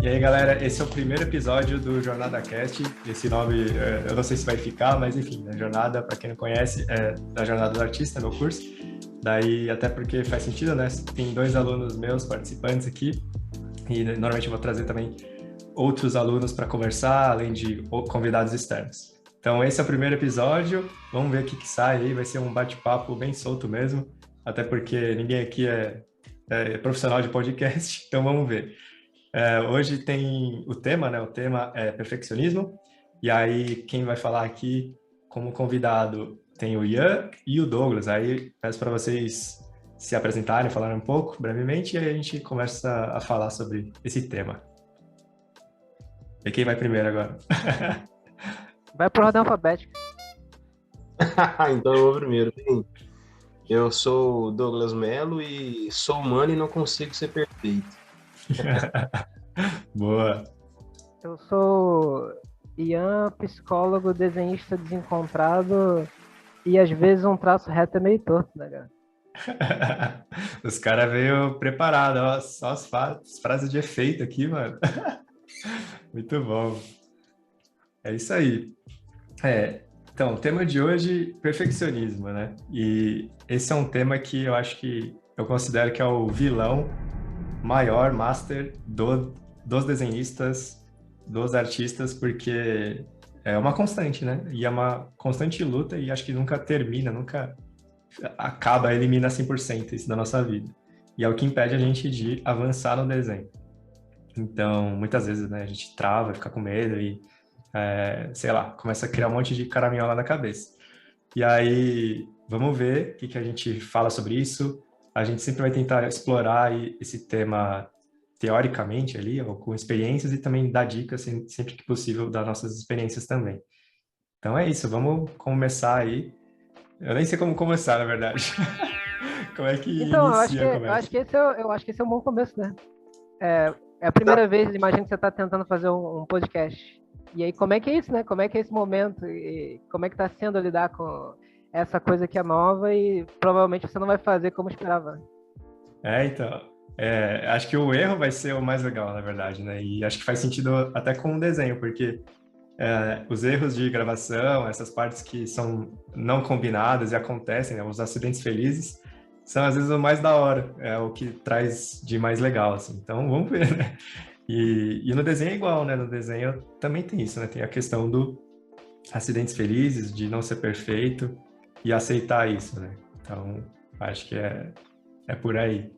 E aí, galera, esse é o primeiro episódio do Jornada Cast. Esse nome, eu não sei se vai ficar, mas enfim, a Jornada, para quem não conhece, é da Jornada do Artista, meu curso. Daí, até porque faz sentido, né? Tem 2 alunos meus participantes aqui e normalmente eu vou trazer também outros alunos para conversar, além de convidados externos. Então, esse é o primeiro episódio. Vamos ver o que sai aí. Vai ser um bate-papo bem solto mesmo, até porque ninguém aqui é profissional de podcast, então vamos ver. Hoje tem o tema, né? O tema é perfeccionismo. E aí, quem vai falar aqui como convidado tem o Ian e o Douglas. Aí, peço para vocês se apresentarem, falarem um pouco, brevemente, e aí a gente começa a falar sobre esse tema. E quem vai primeiro agora? Vai por ordem alfabética. Então eu vou primeiro. Bem, eu sou o Douglas Melo e sou humano e não consigo ser perfeito. Boa. Eu sou Ian, psicólogo, desenhista desencontrado e às vezes um traço reto é meio torto, né, cara? Os caras veio preparado, ó, só as frases de efeito aqui, mano. Muito bom. É isso aí. Então, o tema de hoje, perfeccionismo, né? E esse é um tema que eu acho que eu considero que é o vilão maior, master dos desenhistas, dos artistas, porque é uma constante, né? E é uma constante luta e acho que nunca termina, nunca acaba, elimina 100% isso da nossa vida. E é o que impede a gente de avançar no desenho. Então, muitas vezes, né, a gente trava, fica com medo e, sei lá, começa a criar um monte de caraminhola na cabeça. E aí, vamos ver o que a gente fala sobre isso. A gente sempre vai tentar explorar esse tema teoricamente ali, ou com experiências, e também dar dicas sempre que possível das nossas experiências também. Então é isso, vamos começar aí. Eu nem sei como começar, na verdade. Como é que Então, inicia a eu conversa? acho que esse é um bom começo, né? É a primeira vez, imagina que você está tentando fazer um podcast. E aí, como é que é isso, né? Como é que é esse momento? E como é que está sendo lidar com essa coisa que é nova e provavelmente você não vai fazer como esperava. Então, acho que o erro vai ser o mais legal, na verdade, né? E acho que faz sentido até com o desenho, porque os erros de gravação, essas partes que são não combinadas e acontecem, né? Os acidentes felizes, são às vezes o mais da hora, é o que traz de mais legal, assim. Então, vamos ver, né? E no desenho é igual, né? No desenho também tem isso, né? Tem a questão do acidentes felizes, de não ser perfeito e aceitar isso, né? Então, acho que é por aí.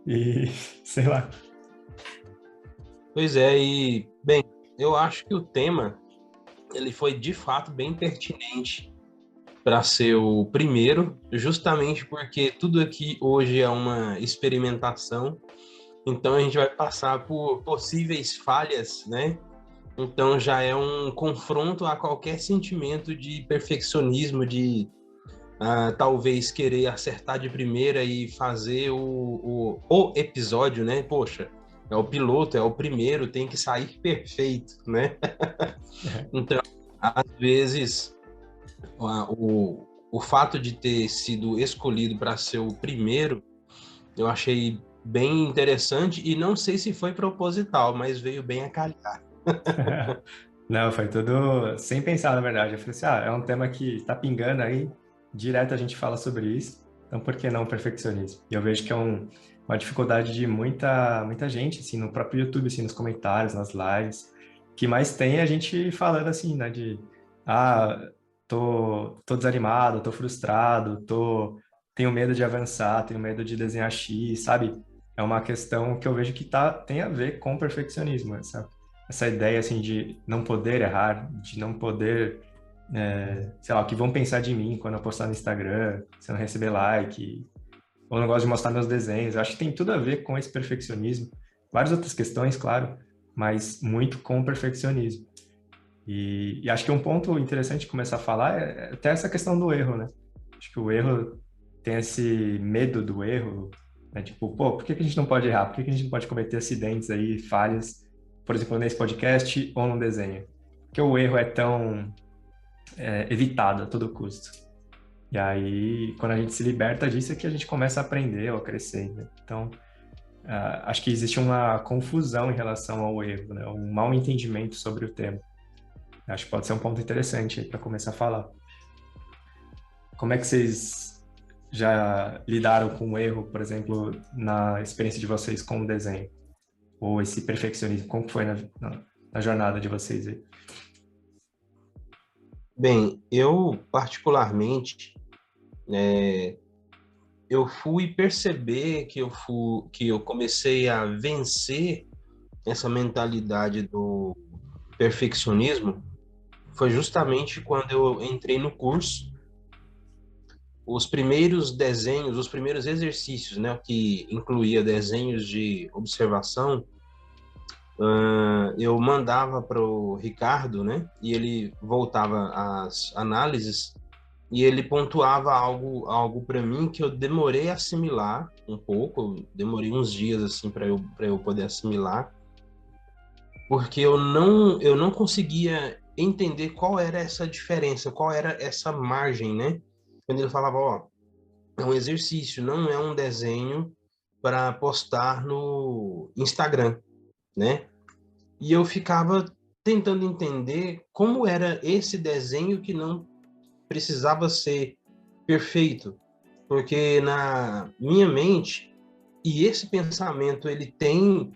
E, sei lá. Pois é, e, bem, eu acho que o tema, ele foi de fato bem pertinente para ser o primeiro, justamente porque tudo aqui hoje é uma experimentação, então a gente vai passar por possíveis falhas, né? Então já é um confronto a qualquer sentimento de perfeccionismo, de talvez querer acertar de primeira e fazer o episódio, né? Poxa, é o piloto, é o primeiro, tem que sair perfeito, né? Então, às vezes, o fato de ter sido escolhido para ser o primeiro, eu achei bem interessante e não sei se foi proposital, mas veio bem a calhar. Não, foi tudo sem pensar, na verdade. Eu falei assim, é um tema que está pingando aí, direto a gente fala sobre isso, então por que não o perfeccionismo? E eu vejo que é uma dificuldade de muita gente, assim, no próprio YouTube, assim, nos comentários, nas lives, que mais tem a gente falando assim, né, tô desanimado, tô frustrado, tenho medo de avançar, tenho medo de desenhar X, sabe? É uma questão que eu vejo que tem a ver com o perfeccionismo, sabe? Essa ideia assim de não poder errar, de não poder, sei lá, o que vão pensar de mim quando eu postar no Instagram, se eu não receber like, ou não gosto de mostrar meus desenhos. Eu acho que tem tudo a ver com esse perfeccionismo. Várias outras questões, claro, mas muito com o perfeccionismo. E acho que um ponto interessante de começar a falar é até essa questão do erro, né? Acho que o erro tem esse medo do erro, né? Tipo, pô, por que a gente não pode errar? Por que a gente não pode cometer acidentes aí, falhas, por exemplo, nesse podcast ou no desenho? Porque o erro é tão evitado a todo custo. E aí, quando a gente se liberta disso, é que a gente começa a aprender ou a crescer, né? Então, acho que existe uma confusão em relação ao erro, né? Um mau entendimento sobre o tema. Acho que pode ser um ponto interessante para começar a falar. Como é que vocês já lidaram com o erro, por exemplo, na experiência de vocês com o desenho? Ou esse perfeccionismo? Como foi na jornada de vocês aí? Bem, eu particularmente, eu fui perceber que eu comecei a vencer essa mentalidade do perfeccionismo foi justamente quando eu entrei no curso. Os primeiros desenhos, os primeiros exercícios, né, que incluía desenhos de observação, eu mandava para o Ricardo, né, e ele voltava às análises e ele pontuava algo para mim que eu demorei a assimilar um pouco, eu demorei uns dias assim para eu poder assimilar, porque eu não conseguia entender qual era essa diferença, qual era essa margem, né? Quando ele falava, ó, é um exercício, não é um desenho para postar no Instagram, né? E eu ficava tentando entender como era esse desenho que não precisava ser perfeito, porque na minha mente, e esse pensamento ele tem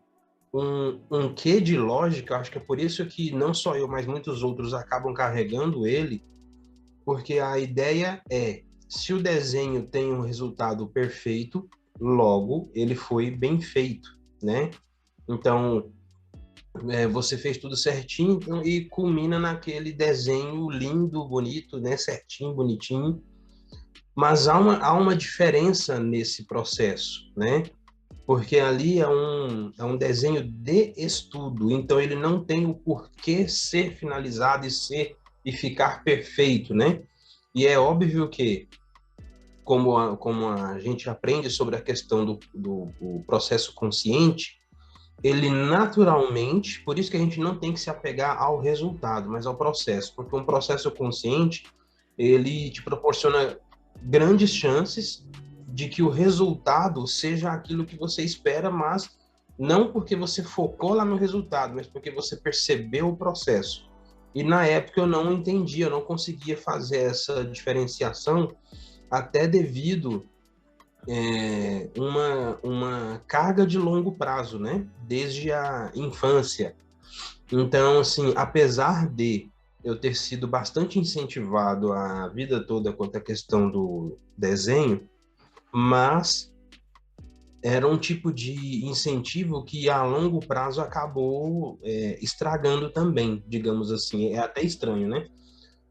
um quê de lógica, acho que é por isso que não só eu, mas muitos outros acabam carregando ele, porque a ideia é, se o desenho tem um resultado perfeito, logo ele foi bem feito, né? Então, você fez tudo certinho então, e culmina naquele desenho lindo, bonito, né? Certinho, bonitinho. Mas há uma diferença nesse processo, né? Porque ali é um desenho de estudo, então ele não tem o porquê ser finalizado e ficar perfeito, né? E é óbvio que, como a gente aprende sobre a questão do processo consciente, ele naturalmente, por isso que a gente não tem que se apegar ao resultado, mas ao processo, porque um processo consciente, ele te proporciona grandes chances de que o resultado seja aquilo que você espera, mas não porque você focou lá no resultado, mas porque você percebeu o processo. E na época eu não entendia, eu não conseguia fazer essa diferenciação, até devido uma carga de longo prazo, né? Desde a infância. Então, assim, apesar de eu ter sido bastante incentivado a vida toda quanto à questão do desenho, mas era um tipo de incentivo que a longo prazo acabou estragando também, digamos assim. É até estranho, né?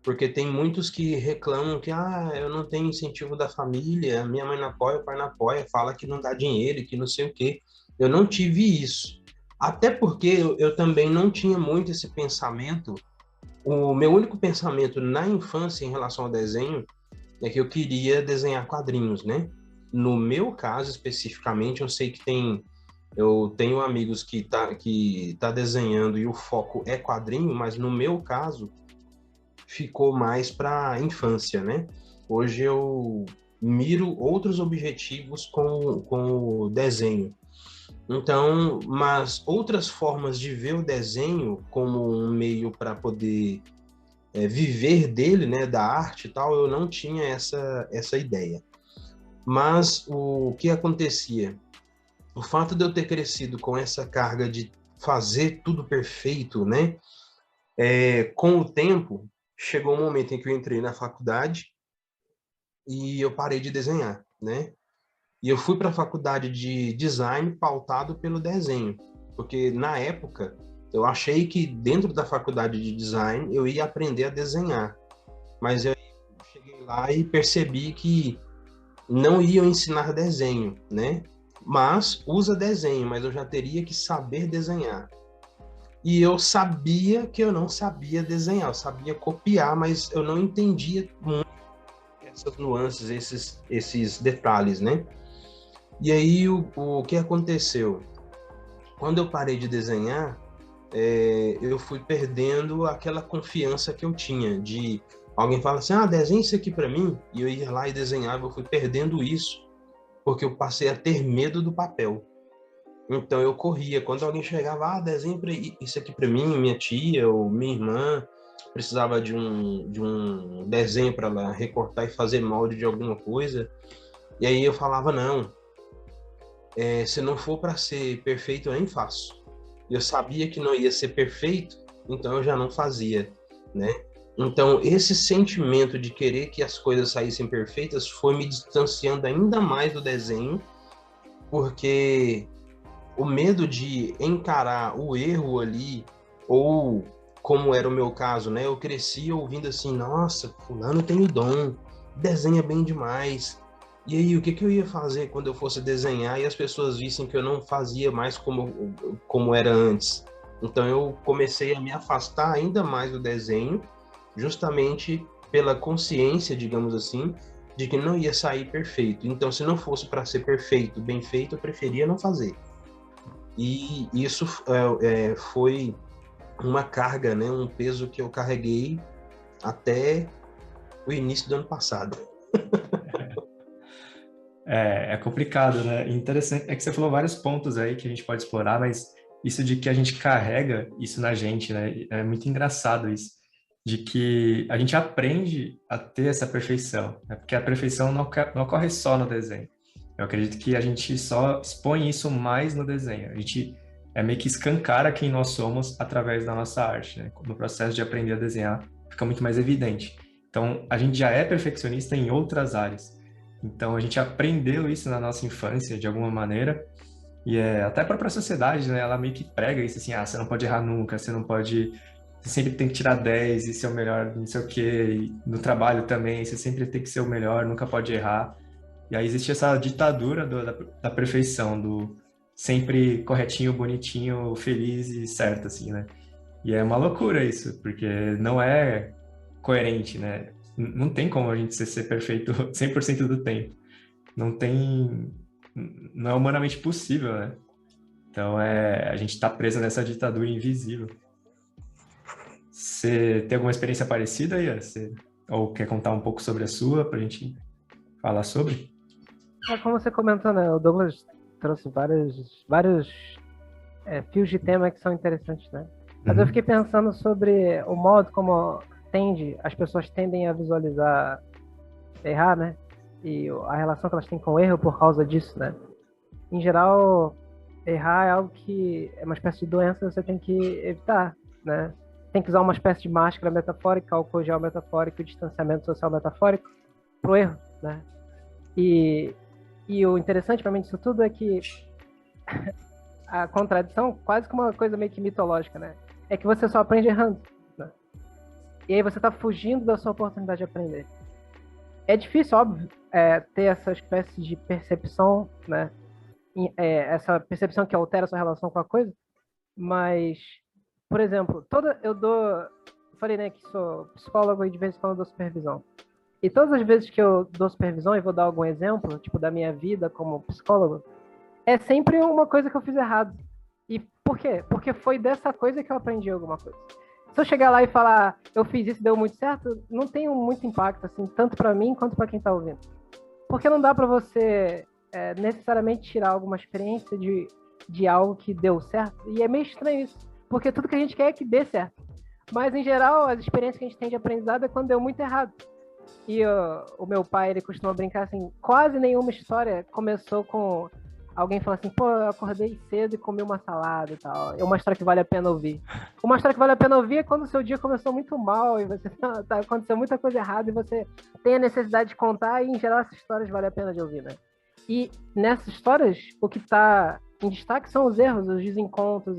Porque tem muitos que reclamam que eu não tenho incentivo da família, minha mãe não apoia, o pai não apoia, fala que não dá dinheiro, que não sei o quê. Eu não tive isso. Até porque eu também não tinha muito esse pensamento. O meu único pensamento na infância em relação ao desenho é que eu queria desenhar quadrinhos, né? No meu caso, especificamente, eu tenho amigos que tá desenhando e o foco é quadrinho, mas no meu caso, ficou mais para a infância, né? Hoje eu miro outros objetivos com o desenho. Então, mas outras formas de ver o desenho como um meio para poder viver dele, né, da arte e tal, eu não tinha essa ideia. Mas o que acontecia? O fato de eu ter crescido com essa carga de fazer tudo perfeito, né? Com o tempo, chegou um momento em que eu entrei na faculdade e eu parei de desenhar, né? E eu fui para a faculdade de design pautado pelo desenho, porque na época eu achei que dentro da faculdade de design eu ia aprender a desenhar, mas eu cheguei lá e percebi que não iam ensinar desenho, né? Mas usa desenho, mas eu já teria que saber desenhar. E eu sabia que eu não sabia desenhar, eu sabia copiar, mas eu não entendia muito essas nuances, esses detalhes, né? E aí, o que aconteceu? Quando eu parei de desenhar, eu fui perdendo aquela confiança que eu tinha, de alguém fala assim, desenha isso aqui para mim, e eu ia lá e desenhava, eu fui perdendo isso, porque eu passei a ter medo do papel. Então eu corria. Quando alguém chegava, desenha isso aqui para mim, minha tia ou minha irmã precisava de um desenho para ela recortar e fazer molde de alguma coisa. E aí eu falava, não, se não for para ser perfeito, eu nem faço. Eu sabia que não ia ser perfeito, então eu já não fazia, né? Então, esse sentimento de querer que as coisas saíssem perfeitas foi me distanciando ainda mais do desenho, porque o medo de encarar o erro ali, ou como era o meu caso, né? Eu cresci ouvindo assim, nossa, fulano tem o dom, desenha bem demais. E aí, o que eu ia fazer quando eu fosse desenhar e as pessoas vissem que eu não fazia mais como era antes? Então eu comecei a me afastar ainda mais do desenho, justamente pela consciência, digamos assim, de que não ia sair perfeito. Então, se não fosse para ser perfeito, bem feito, eu preferia não fazer. E isso foi uma carga, né, um peso que eu carreguei até o início do ano passado. É complicado, né? Interessante é que você falou vários pontos aí que a gente pode explorar, mas isso de que a gente carrega isso na gente, né? É muito engraçado isso, de que a gente aprende a ter essa perfeição, né? Porque a perfeição não ocorre só no desenho. Eu acredito que a gente só expõe isso mais no desenho. A gente meio que escancara quem nós somos através da nossa arte, né? No processo de aprender a desenhar, fica muito mais evidente. Então, a gente já é perfeccionista em outras áreas. Então, a gente aprendeu isso na nossa infância, de alguma maneira, e até a própria sociedade, né? Ela meio que prega isso assim, você não pode errar nunca, você não pode... Você sempre tem que tirar 10 e ser o melhor, não sei o quê. E no trabalho também, você sempre tem que ser o melhor, nunca pode errar. E aí existe essa ditadura da perfeição, do sempre corretinho, bonitinho, feliz e certo, assim, né? E é uma loucura isso, porque não é coerente, né? Não tem como a gente ser perfeito 100% do tempo. Não tem... Não é humanamente possível, né? Então, a gente tá preso nessa ditadura invisível. Você tem alguma experiência parecida, Ian? Ou quer contar um pouco sobre a sua, pra gente falar sobre? Como você comentou, né? O Douglas trouxe vários fios de tema que são interessantes, né? Mas eu fiquei pensando sobre o modo como as pessoas tendem a visualizar errar, né? E a relação que elas têm com o erro por causa disso, né? Em geral, errar é algo que é uma espécie de doença que você tem que evitar, né? Tem que usar uma espécie de máscara metafórica, álcool gel metafórico, distanciamento social metafórico pro erro, né? E o interessante para mim disso tudo é que a contradição, quase que uma coisa meio que mitológica, né? É que você só aprende errando, né? E aí você tá fugindo da sua oportunidade de aprender. É difícil, óbvio, ter essa espécie de percepção, né? Essa percepção que altera a sua relação com a coisa, mas, por exemplo, eu falei, né, que sou psicólogo e de vez em quando dou supervisão. E todas as vezes que eu dou supervisão e vou dar algum exemplo, tipo, da minha vida como psicólogo, é sempre uma coisa que eu fiz errado. E por quê? Porque foi dessa coisa que eu aprendi alguma coisa. Se eu chegar lá e falar, eu fiz isso e deu muito certo, não tem muito impacto, assim, tanto para mim quanto para quem tá ouvindo. Porque não dá para você necessariamente tirar alguma experiência de algo que deu certo. E é meio estranho isso, porque tudo que a gente quer é que dê certo. Mas, em geral, as experiências que a gente tem de aprendizado é quando deu muito errado. E o meu pai, ele costuma brincar assim, quase nenhuma história começou com alguém falando assim, eu acordei cedo e comi uma salada e tal. É uma história que vale a pena ouvir. Uma história que vale a pena ouvir é quando o seu dia começou muito mal e você aconteceu muita coisa errada e você tem a necessidade de contar, e em geral essas histórias valem a pena de ouvir, né? E nessas histórias, o que está em destaque são os erros, os desencontros,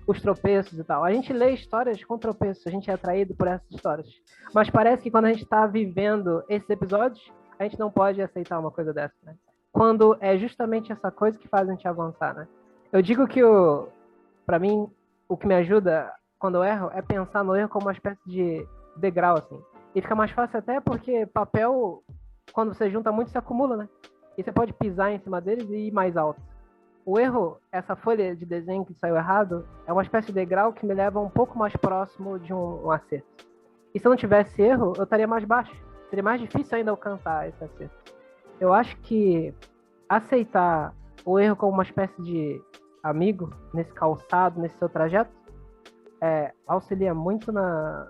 os tropeços e tal. A gente lê histórias com tropeços, a gente é atraído por essas histórias. Mas parece que quando a gente está vivendo esses episódios, a gente não pode aceitar uma coisa dessa, né? Quando é justamente essa coisa que faz a gente avançar, né? Eu digo que, para mim, o que me ajuda quando eu erro é pensar no erro como uma espécie de degrau, assim. E fica mais fácil até porque papel, quando você junta muito, se acumula, né? E você pode pisar em cima deles e ir mais alto. O erro, essa folha de desenho que saiu errado, é uma espécie de degrau que me leva um pouco mais próximo de um acerto. E se eu não tivesse erro, eu estaria mais baixo. Seria mais difícil ainda alcançar esse acerto. Eu acho que aceitar o erro como uma espécie de amigo nesse calçado, nesse seu trajeto? Auxilia muito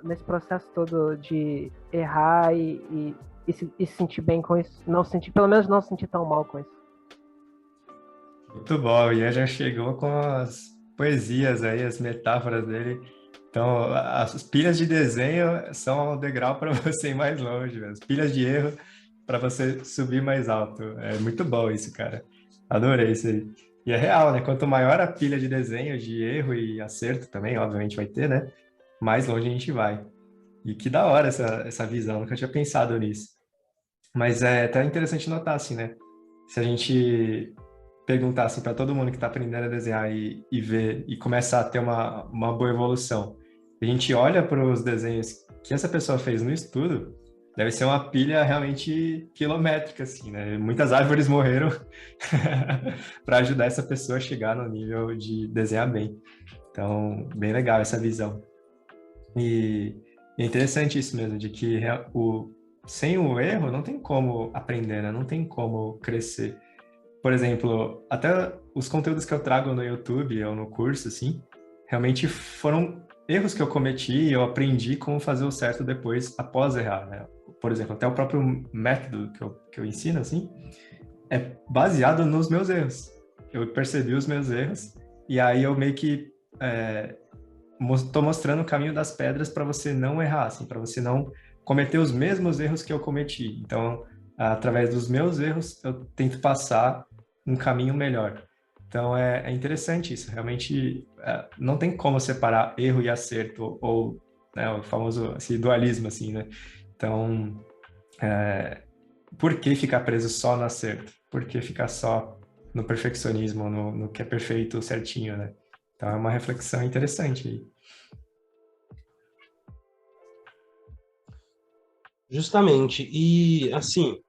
nesse processo todo de errar e se sentir bem com isso, não sentir, pelo menos não sentir tão mal com isso. Muito bom, o Ian já chegou com as poesias aí, as metáforas dele. Então, as pilhas de desenho são um degrau para você ir mais longe, as pilhas de erro para você subir mais alto. É muito bom isso, cara. Adorei isso aí. E é real, né? Quanto maior a pilha de desenho, de erro e acerto também, obviamente vai ter, né? Mais longe a gente vai. E que da hora essa visão, nunca tinha pensado nisso. Mas é até interessante notar, assim, né? Se a gente perguntar assim, para todo mundo que está aprendendo a desenhar e ver e começar a ter uma boa evolução, a gente olha para os desenhos que essa pessoa fez no estudo, deve ser uma pilha realmente quilométrica, assim, né? Muitas árvores morreram para ajudar essa pessoa a chegar no nível de desenhar bem. Então, bem legal essa visão. E é interessante isso mesmo, de que sem o erro não tem como aprender, né? Não tem como crescer. Por exemplo, até os conteúdos que eu trago no YouTube ou no curso, assim, realmente foram erros que eu cometi e eu aprendi como fazer o certo depois, após errar, né? Por exemplo, até o próprio método que eu ensino, assim, é baseado nos meus erros. Eu percebi os meus erros e aí eu meio que estou mostrando o caminho das pedras para você não errar, assim, para você não cometer os mesmos erros que eu cometi. Então, através dos meus erros, eu tento passar um caminho melhor. Então, é interessante isso. Realmente, não tem como separar erro e acerto, ou né, o famoso esse dualismo, assim, né? Então, por que ficar preso só no acerto? Por que ficar só no perfeccionismo, no que é perfeito, certinho, né? Então, é uma reflexão interessante aí. Justamente. E, assim,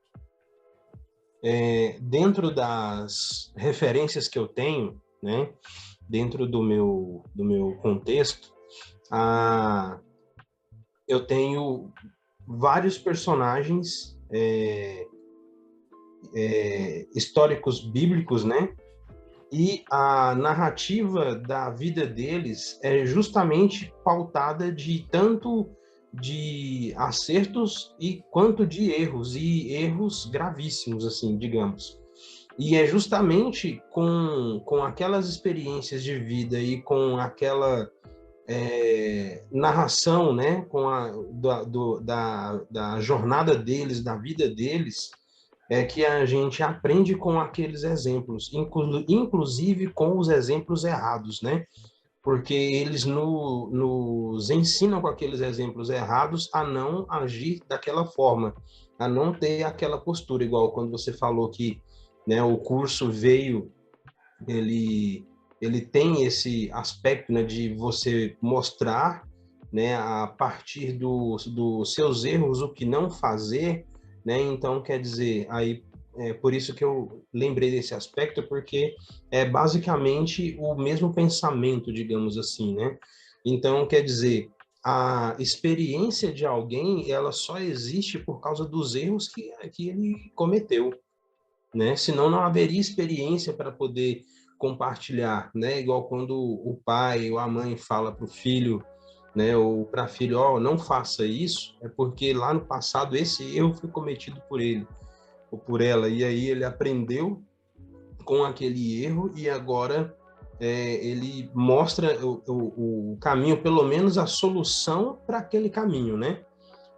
dentro das referências que eu tenho, né, dentro do meu contexto, eu tenho vários personagens históricos bíblicos, né? E a narrativa da vida deles é justamente pautada de tanto de acertos quanto de erros, e erros gravíssimos, assim, digamos. E é justamente com aquelas experiências de vida e com aquela narração, né, com da jornada deles, da vida deles, que a gente aprende com aqueles exemplos, inclusive com os exemplos errados, né? Porque eles nos ensinam com aqueles exemplos errados a não agir daquela forma, a não ter aquela postura, igual quando você falou que, né, o curso veio, ele tem esse aspecto, né, de você mostrar, né, a partir dos seus erros o que não fazer, né? Então, quer dizer, aí por isso que eu lembrei desse aspecto, porque é basicamente o mesmo pensamento, digamos assim, né? Então, quer dizer, a experiência de alguém, ela só existe por causa dos erros que ele cometeu, né? Senão não haveria experiência para poder compartilhar, né? Igual quando o pai ou a mãe fala para o filho, né, ou para filho, não faça isso, é porque lá no passado esse erro foi cometido por ele ou por ela, e aí ele aprendeu com aquele erro e agora ele mostra o caminho, pelo menos a solução para aquele caminho, né?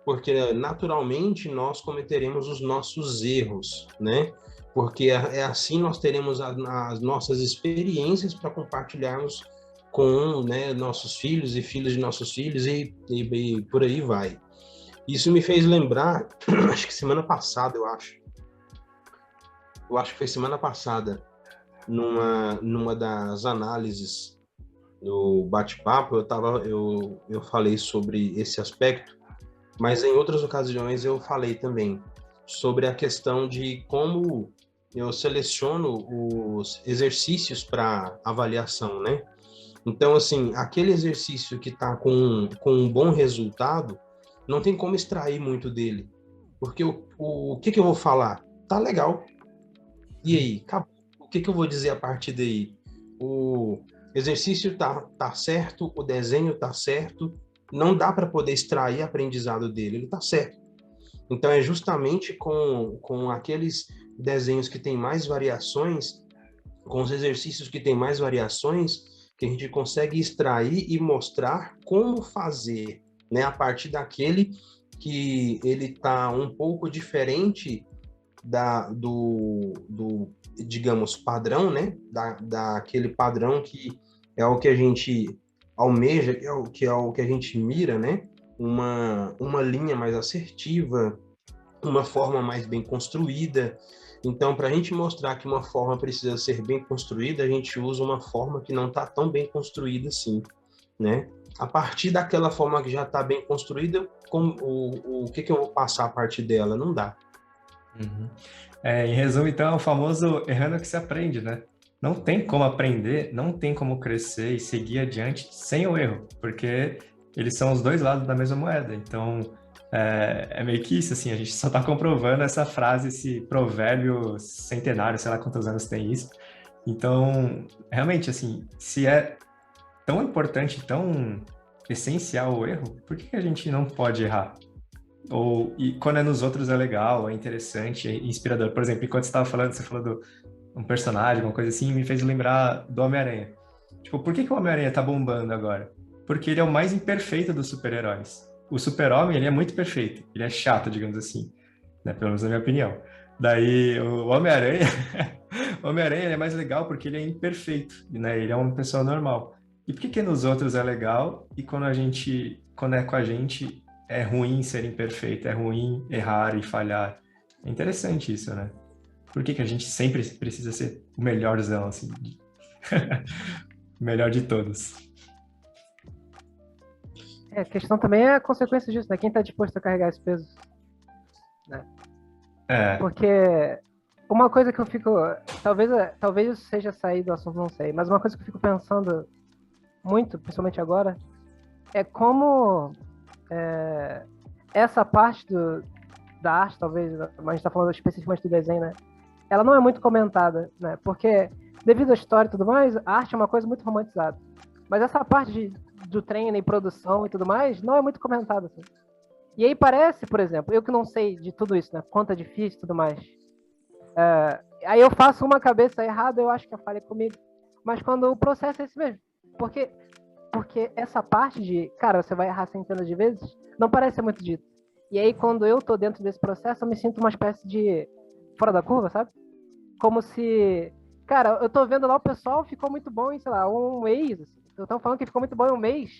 Porque naturalmente nós cometeremos os nossos erros, né? Porque assim nós teremos as nossas experiências para compartilharmos com, né, nossos filhos e filhos de nossos filhos e por aí vai. Isso me fez lembrar, acho que semana passada, eu acho que foi semana passada, numa das análises do bate-papo, eu falei sobre esse aspecto, mas em outras ocasiões eu falei também sobre a questão de como eu seleciono os exercícios para avaliação, né? Então, assim, aquele exercício que está com um bom resultado, não tem como extrair muito dele. Porque o que eu vou falar? Tá legal. E aí? Acabou. O que eu vou dizer a partir daí? o exercício tá certo, o desenho tá certo, não dá para poder extrair aprendizado dele, ele tá certo. Então, é justamente com aqueles desenhos que têm mais variações, com os exercícios que têm mais variações, que a gente consegue extrair e mostrar como fazer, né? A partir daquele que ele está um pouco diferente do digamos, padrão, né? Daquele padrão que é o que a gente almeja, que é o que a gente mira, né? Uma linha mais assertiva, uma forma mais bem construída. Então, para a gente mostrar que uma forma precisa ser bem construída, a gente usa uma forma que não está tão bem construída assim, né? A partir daquela forma que já está bem construída, o que eu vou passar a partir dela? Não dá. Uhum. Em resumo, então, é o famoso errando que se aprende, né? Não tem como aprender, não tem como crescer e seguir adiante sem o erro, porque eles são os dois lados da mesma moeda. Então, é meio que isso, assim, a gente só está comprovando essa frase, esse provérbio centenário, sei lá quantos anos tem isso. Então, realmente, assim, se é tão importante, tão essencial o erro, por que a gente não pode errar? E quando é nos outros é legal, é interessante, é inspirador. Por exemplo, enquanto você estava falando, você falou do um personagem, uma coisa assim, me fez lembrar do Homem-Aranha. Tipo, por que o Homem-Aranha tá bombando agora? Porque ele é o mais imperfeito dos super-heróis. O super-homem, ele é muito perfeito. Ele é chato, digamos assim, né? Pelo menos na minha opinião. Daí, o Homem-Aranha... o Homem-Aranha ele é mais legal porque ele é imperfeito, né? Ele é uma pessoa normal. E por que nos outros é legal e quando é com a gente, é ruim ser imperfeito, é ruim errar e falhar? É interessante isso, né? Por que a gente sempre precisa ser o melhorzão, assim? O melhor de todos. A questão também é a consequência disso, né? Quem tá disposto a carregar esse peso, né? É, Porque uma coisa que eu fico... Talvez isso seja sair do assunto, não sei. Mas uma coisa que eu fico pensando muito, principalmente agora, é como essa parte da arte, talvez, mas a gente tá falando especificamente do desenho, né? Ela não é muito comentada, né? Porque, devido à história e tudo mais, a arte é uma coisa muito romantizada. Mas essa parte do treino e produção e tudo mais, não é muito comentada, assim. E aí parece, por exemplo, eu que não sei de tudo isso, né? Quanto é difícil e tudo mais. Aí eu faço uma cabeça errada, eu acho que a falha é comigo. Mas quando o processo é esse mesmo. Porque essa parte de, cara, você vai errar centenas de vezes, não parece ser muito dito. E aí, quando eu tô dentro desse processo, eu me sinto uma espécie de fora da curva, sabe? Como se, cara, eu tô vendo lá o pessoal ficou muito bom em, sei lá, um mês. Assim. Eu tô falando que ficou muito bom em um mês.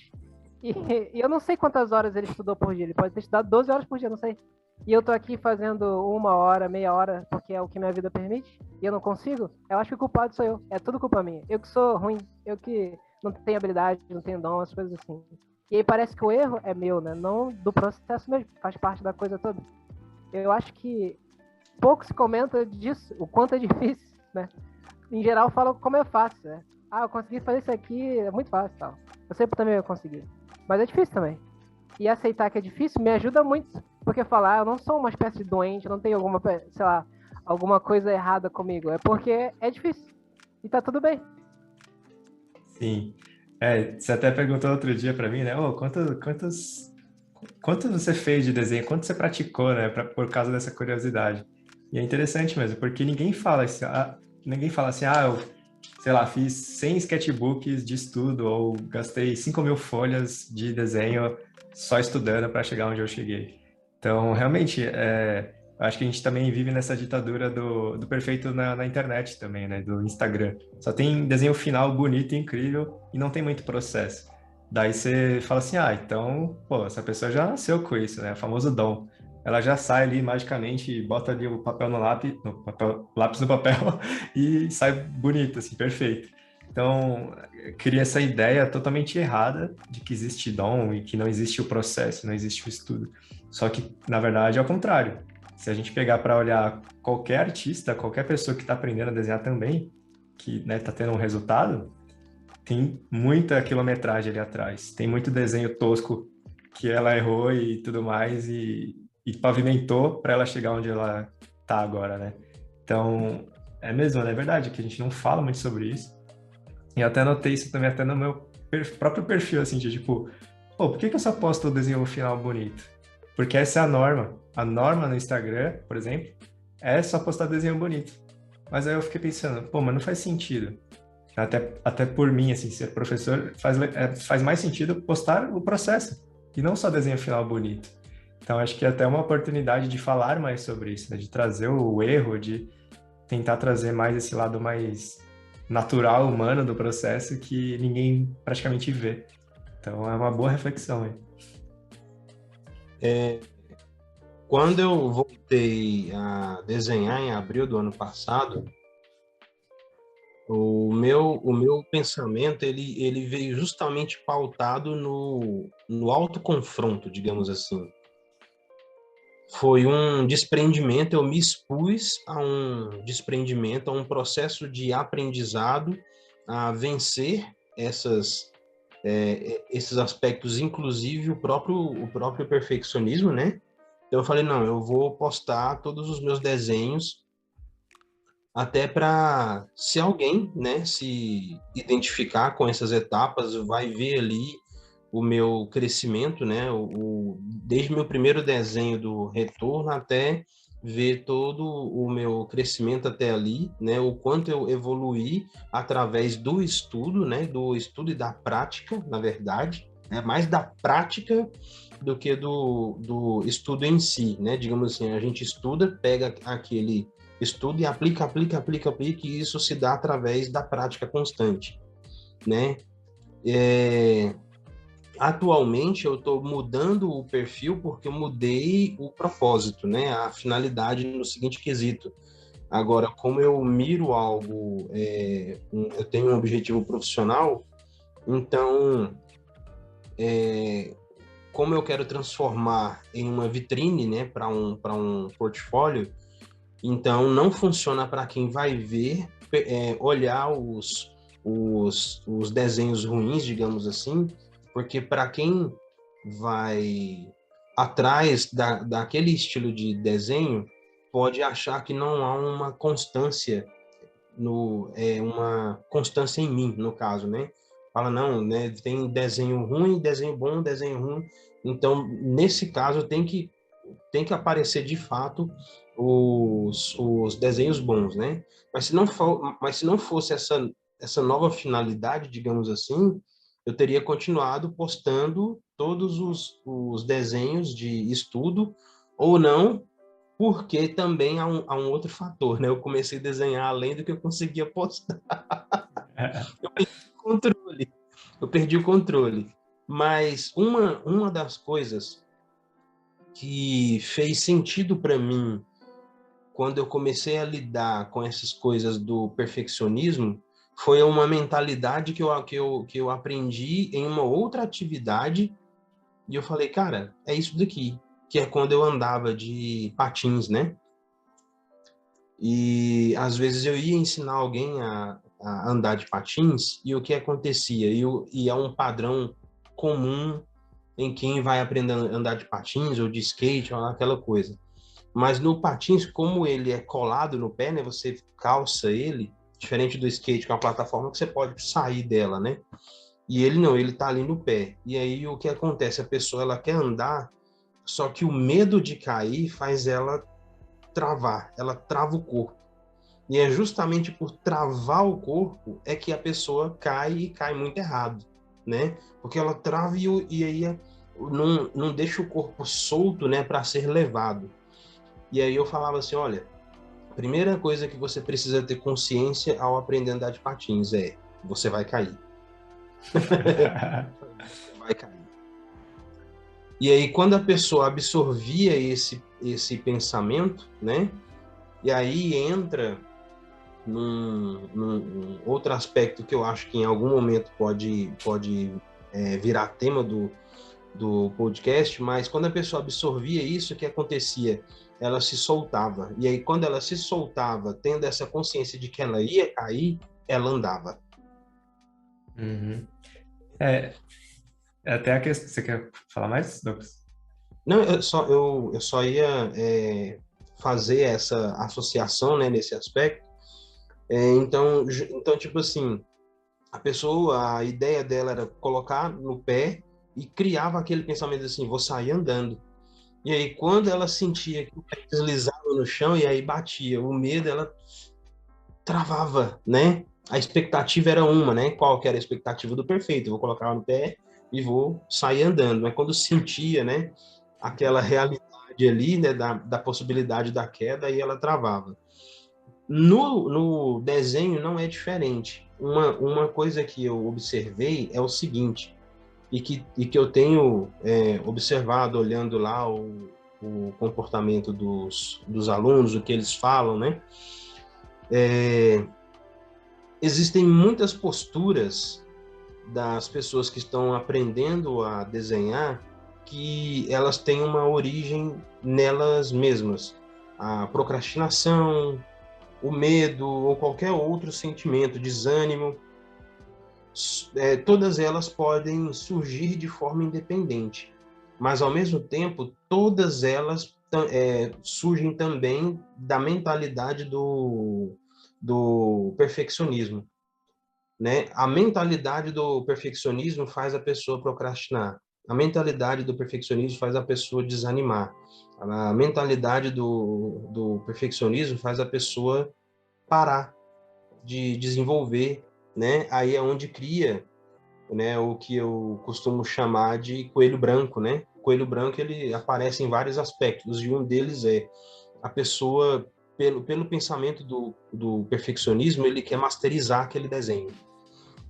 E eu não sei quantas horas ele estudou por dia. Ele pode ter estudado 12 horas por dia, não sei. E eu tô aqui fazendo 1 hora, meia hora, porque é o que minha vida permite, e eu não consigo. Eu acho que o culpado sou eu. É tudo culpa minha. Eu que sou ruim. Eu que não tenho habilidade, não tenho dom, as coisas assim. E aí parece que o erro é meu, né? Não do processo mesmo. Faz parte da coisa toda. Eu acho que pouco se comenta disso, o quanto é difícil, né? Em geral, falam como é fácil, né? Ah, eu consegui fazer isso aqui, é muito fácil, tal. Eu sempre também eu consegui. Mas é difícil também. E aceitar que é difícil me ajuda muito. Porque falar, eu não sou uma espécie de doente, eu não tenho alguma, sei lá, alguma coisa errada comigo. É porque é difícil. E tá tudo bem. sim. Você até perguntou outro dia para mim, né? Ô, quantos você fez de desenho? Quanto você praticou, né? Por causa dessa curiosidade. E é interessante mesmo, porque ninguém fala assim, eu, sei lá, fiz 100 sketchbooks de estudo ou gastei 5.000 folhas de desenho só estudando para chegar onde eu cheguei. Então, realmente, acho que a gente também vive nessa ditadura do perfeito na internet também, né? Do Instagram. Só tem desenho final bonito e incrível e não tem muito processo. Daí você fala assim, então, pô, essa pessoa já nasceu com isso, né? O famoso dom. Ela já sai ali magicamente, bota ali o papel no lápis, lápis no papel e sai bonito, assim, perfeito. Então, eu cria essa ideia totalmente errada de que existe dom e que não existe o processo, não existe o estudo. Só que, na verdade, é o contrário. Se a gente pegar para olhar qualquer artista, qualquer pessoa que está aprendendo a desenhar também, que está tendo um resultado, tem muita quilometragem ali atrás. Tem muito desenho tosco que ela errou e tudo mais e pavimentou para ela chegar onde ela está agora, né? Então, é mesmo, é verdade que a gente não fala muito sobre isso. E eu até notei isso também até no meu próprio perfil, assim, de tipo, pô, por que que eu só posto o desenho final bonito? Porque essa é a norma. A norma no Instagram, por exemplo, é só postar desenho bonito. Mas aí eu fiquei pensando, pô, mas não faz sentido. Até por mim, assim, ser professor, faz mais sentido postar o processo e não só desenho final bonito. Então, acho que é até uma oportunidade de falar mais sobre isso, né? De trazer o erro, de tentar trazer mais esse lado mais natural, humano do processo que ninguém praticamente vê. Então, é uma boa reflexão aí. Quando eu voltei a desenhar em abril do ano passado, o meu pensamento ele veio justamente pautado no autoconfronto, digamos assim. Foi um desprendimento, eu me expus a um desprendimento, a um processo de aprendizado, a vencer esses aspectos, inclusive o próprio perfeccionismo, né? Então eu falei, não, eu vou postar todos os meus desenhos até para, se alguém, né, se identificar com essas etapas, vai ver ali o meu crescimento, né, desde meu primeiro desenho do retorno até ver todo o meu crescimento até ali, né, o quanto eu evoluí através do estudo, né, do estudo e da prática, na verdade, é mais da prática do que do estudo em si, né, digamos assim, a gente estuda, pega aquele estudo e aplica, e isso se dá através da prática constante, né? Atualmente eu estou mudando o perfil porque eu mudei o propósito, né? A finalidade no seguinte quesito. Agora, como eu miro algo, eu tenho um objetivo profissional, então, como eu quero transformar em uma vitrine, né, para um portfólio, então não funciona para quem vai ver, olhar os desenhos ruins, digamos assim, porque para quem vai atrás daquele estilo de desenho, pode achar que não há uma constância uma constância em mim, no caso, né? Fala, não, né? Tem desenho ruim, desenho bom, desenho ruim. Então, nesse caso, tem que aparecer de fato os desenhos bons, né? Mas se não fosse essa nova finalidade, digamos assim, eu teria continuado postando todos os desenhos de estudo, ou não, porque também há um outro fator, né? Eu comecei a desenhar além do que eu conseguia postar. Eu perdi o controle. Eu perdi o controle. Mas uma das coisas que fez sentido para mim quando eu comecei a lidar com essas coisas do perfeccionismo foi uma mentalidade que eu aprendi em uma outra atividade e eu falei, cara, é isso daqui, que é quando eu andava de patins, né? E às vezes eu ia ensinar alguém a andar de patins e o que acontecia? E é um padrão comum em quem vai aprender a andar de patins ou de skate ou aquela coisa. Mas no patins, como ele é colado no pé, né? Você calça ele, diferente do skate, que é uma plataforma que você pode sair dela, né? E ele não, ele tá ali no pé. E aí o que acontece? A pessoa ela quer andar, só que o medo de cair faz ela travar, ela trava o corpo. E é justamente por travar o corpo é que a pessoa cai e cai muito errado, né? Porque ela trava e aí não deixa o corpo solto, né, para ser levado. E aí eu falava assim, olha, a primeira coisa que você precisa ter consciência ao aprender a andar de patins é, você vai cair. Você vai cair. E aí quando a pessoa absorvia esse pensamento, né? E aí entra num outro aspecto que eu acho que em algum momento pode virar tema do podcast, mas quando a pessoa absorvia isso, o que acontecia? Ela se soltava. E aí, quando ela se soltava, tendo essa consciência de que ela ia cair, ela andava. Uhum. Até a questão. Você quer falar mais, Douglas? Não, eu só ia fazer essa associação, né, nesse aspecto. Então, tipo assim, a ideia dela era colocar no pé e criava aquele pensamento assim, vou sair andando. E aí, quando ela sentia que o pé deslizava no chão e aí batia, o medo, ela travava, né? A expectativa era uma, né? Qual que era a expectativa do perfeito? Eu vou colocar ela no pé e vou sair andando. Mas quando sentia, né, aquela realidade ali, né, da possibilidade da queda, aí ela travava. No desenho não é diferente. Uma coisa que eu observei é o seguinte, e que eu tenho observado, olhando lá o comportamento dos alunos, o que eles falam, né? Existem muitas posturas das pessoas que estão aprendendo a desenhar que elas têm uma origem nelas mesmas. A procrastinação, o medo ou qualquer outro sentimento, desânimo, todas elas podem surgir de forma independente, mas ao mesmo tempo todas elas surgem também da mentalidade do perfeccionismo, né? A mentalidade do perfeccionismo faz a pessoa procrastinar. A mentalidade do perfeccionismo faz a pessoa desanimar. A mentalidade do perfeccionismo faz a pessoa parar de desenvolver, né? Aí é onde cria, né, o que eu costumo chamar de coelho branco, né? O coelho branco, ele aparece em vários aspectos, e um deles é a pessoa, pelo pensamento do perfeccionismo, ele quer masterizar aquele desenho.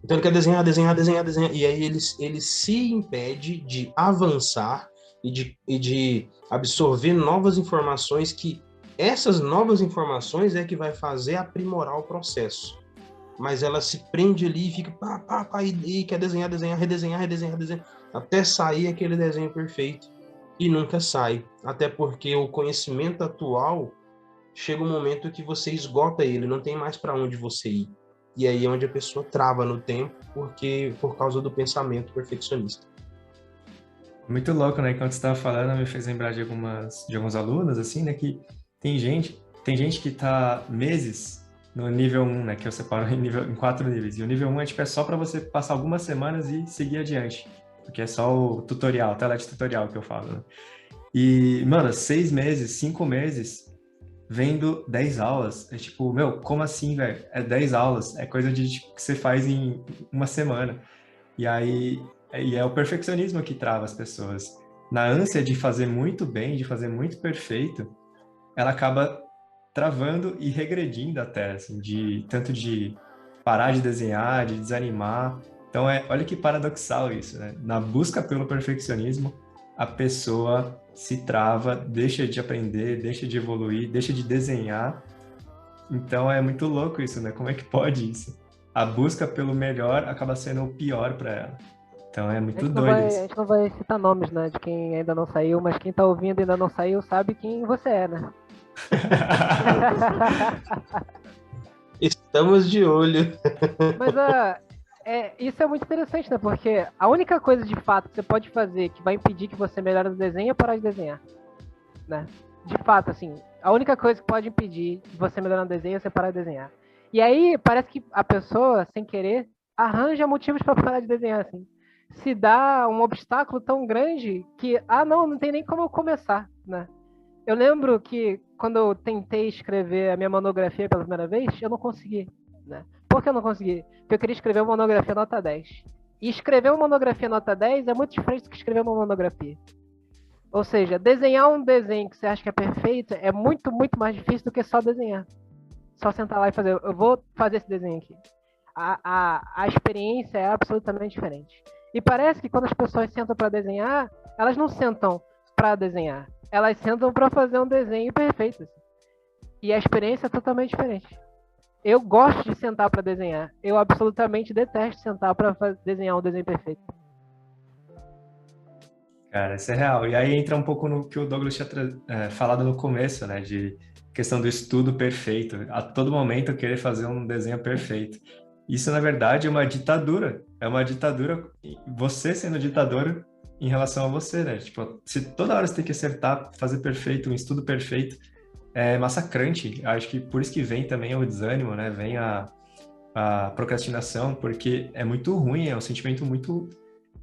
Então ele quer desenhar, desenhar, desenhar, desenhar, e aí ele se impede de avançar e de absorver novas informações, que essas novas informações é que vai fazer aprimorar o processo. Mas ela se prende ali e fica e quer desenhar, desenhar, redesenhar, redesenhar, redesenhar, até sair aquele desenho perfeito, e nunca sai. Até porque o conhecimento atual chega um momento que você esgota ele, não tem mais para onde você ir. E aí é onde a pessoa trava no tempo, por causa do pensamento perfeccionista. Muito louco, né? Quando você estava falando, me fez lembrar de alguns alunos, assim, né? Que tem gente que está meses no nível 1, né? Que eu separo em 4 níveis. E o nível 1 é, tipo, é só para você passar algumas semanas e seguir adiante. Porque é só o tutorial, tela de tutorial que eu falo, né? E, mano, 6 meses, 5 meses, vendo 10 aulas. É tipo, meu, como assim, velho? É 10 aulas. É coisa de, tipo, que você faz em uma semana. E aí, é o perfeccionismo que trava as pessoas. Na ânsia de fazer muito bem, de fazer muito perfeito, ela acaba travando e regredindo até, assim, tanto de parar de desenhar, de desanimar. Então, olha que paradoxal isso, né? Na busca pelo perfeccionismo, a pessoa se trava, deixa de aprender, deixa de evoluir, deixa de desenhar. Então, é muito louco isso, né? Como é que pode isso? A busca pelo melhor acaba sendo o pior para ela. Então, é A muito gente não doido vai, a isso. gente não vai citar nomes, né, de quem ainda não saiu, mas quem tá ouvindo e ainda não saiu sabe quem você é, né? Estamos de olho. Mas isso é muito interessante, né? Porque a única coisa de fato que você pode fazer que vai impedir que você melhore no desenho é parar de desenhar, né? De fato, assim, a única coisa que pode impedir de você melhorar no desenho é você parar de desenhar. E aí parece que a pessoa, sem querer, arranja motivos para parar de desenhar, assim. Se dá um obstáculo tão grande que, não tem nem como eu começar, né? Eu lembro que quando eu tentei escrever a minha monografia pela primeira vez, eu não consegui, né? Por que eu não consegui? Porque eu queria escrever uma monografia nota 10. E escrever uma monografia nota 10 é muito diferente do que escrever uma monografia. Ou seja, desenhar um desenho que você acha que é perfeito é muito, muito mais difícil do que só desenhar. Só sentar lá e fazer, eu vou fazer esse desenho aqui. A experiência é absolutamente diferente. E parece que quando as pessoas sentam para desenhar, elas não sentam para desenhar. Elas sentam para fazer um desenho perfeito. Assim. E a experiência é totalmente diferente. Eu gosto de sentar para desenhar. Eu absolutamente detesto sentar para desenhar um desenho perfeito. Cara, isso é real. E aí entra um pouco no que o Douglas tinha falado no começo, né? De questão do estudo perfeito. A todo momento querer fazer um desenho perfeito. Isso, na verdade, é uma ditadura. É uma ditadura, você sendo ditador em relação a você, né? Tipo, se toda hora você tem que acertar, fazer perfeito, um estudo perfeito, é massacrante. Acho que por isso que vem também o desânimo, né? Vem a procrastinação, porque é muito ruim, é um sentimento muito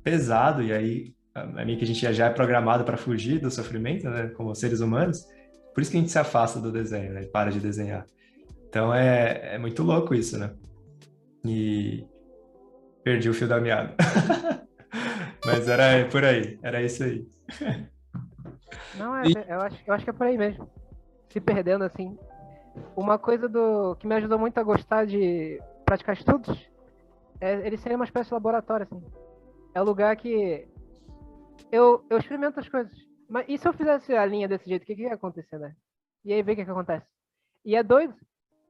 pesado, e aí é meio que a gente já é programado para fugir do sofrimento, né, como seres humanos, por isso que a gente se afasta do desenho, né, e para de desenhar. Então é muito louco isso, né? E perdi o fio da meada. Mas era por aí, era isso aí. Não, E, eu acho que é por aí mesmo. Se perdendo, assim. Uma coisa que me ajudou muito a gostar de praticar estudos é ele ser uma espécie de laboratório, assim. É o lugar que eu experimento as coisas. Mas e se eu fizesse a linha desse jeito, o que ia acontecer, né? E aí vê o que acontece. E é doido.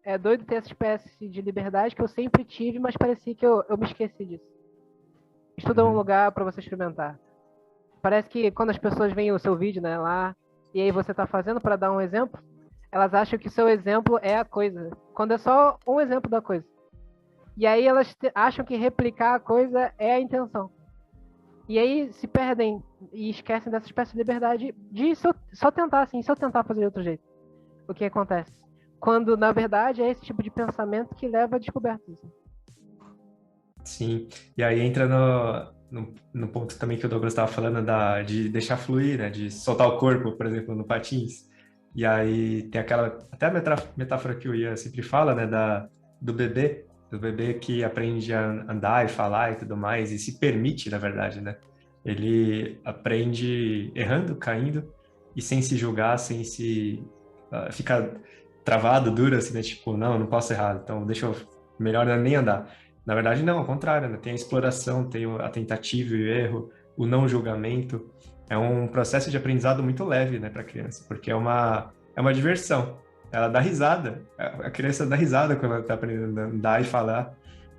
É doido ter essa espécie de liberdade que eu sempre tive, mas parecia que eu me esqueci disso. Estudo é um Uhum. lugar para você experimentar. Parece que quando as pessoas veem o seu vídeo, né, lá, e aí você tá fazendo para dar um exemplo, elas acham que o seu exemplo é a coisa, quando é só um exemplo da coisa. E aí elas acham que replicar a coisa é a intenção. E aí se perdem e esquecem dessa espécie de liberdade de só tentar assim, se eu tentar fazer de outro jeito. O que acontece? Quando, na verdade, é esse tipo de pensamento que leva a descobertas. Sim, e aí entra no ponto também que o Douglas estava falando de deixar fluir, né? De soltar o corpo, por exemplo, no patins. E aí tem aquela, até a metáfora que o Ian sempre fala, né? Do bebê que aprende a andar e falar e tudo mais, e se permite, na verdade, né? Ele aprende errando, caindo, e sem se julgar, sem se ficar travado, duro, assim, né? Tipo, não, não posso errar, então deixa eu, melhor nem andar. Na verdade, não, ao contrário, né? Tem a exploração, tem a tentativa e o erro, o não julgamento. É um processo de aprendizado muito leve, né, para a criança, porque é uma diversão. Ela dá risada, a criança dá risada quando ela está aprendendo a andar e falar,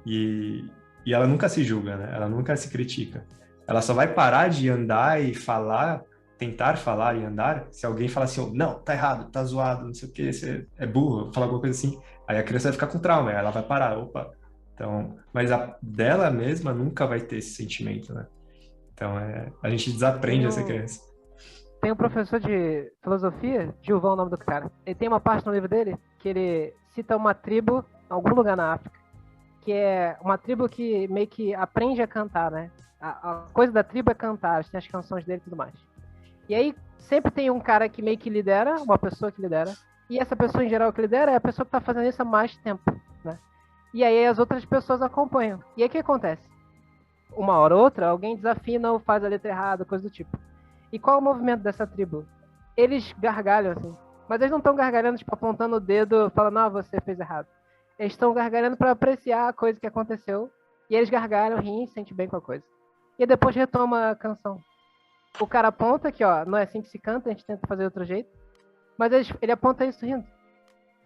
e, e ela nunca se julga, né? Ela nunca se critica. Ela só vai parar de andar e falar, tentar falar e andar, se alguém falar assim, oh, não, tá errado, tá zoado, não sei o que, você é burro, falar alguma coisa assim, aí a criança vai ficar com trauma, ela vai parar, opa. Então, mas a dela mesma nunca vai ter esse sentimento, né? Então, a gente desaprende Tem essa um, criança. tem um professor de filosofia, Gilvão, é o nome do cara. Ele tem uma parte no livro dele que ele cita uma tribo, em algum lugar na África, que é uma tribo que meio que aprende a cantar, né? A coisa da tribo é cantar, tem as canções dele e tudo mais. E aí sempre tem um cara que meio que lidera, uma pessoa que lidera, e essa pessoa em geral que lidera é a pessoa que está fazendo isso há mais tempo, né? E aí as outras pessoas acompanham. E aí o que acontece? Uma hora ou outra, alguém desafina ou faz a letra errada, coisa do tipo. E qual é o movimento dessa tribo? Eles gargalham, assim. Mas eles não estão gargalhando, tipo, apontando o dedo, falando, ah, você fez errado. Eles estão gargalhando para apreciar a coisa que aconteceu. E eles gargalham, riem, se sentem bem com a coisa. E depois retoma a canção. O cara aponta que, ó, não é assim que se canta, a gente tenta fazer de outro jeito. Mas ele aponta isso rindo.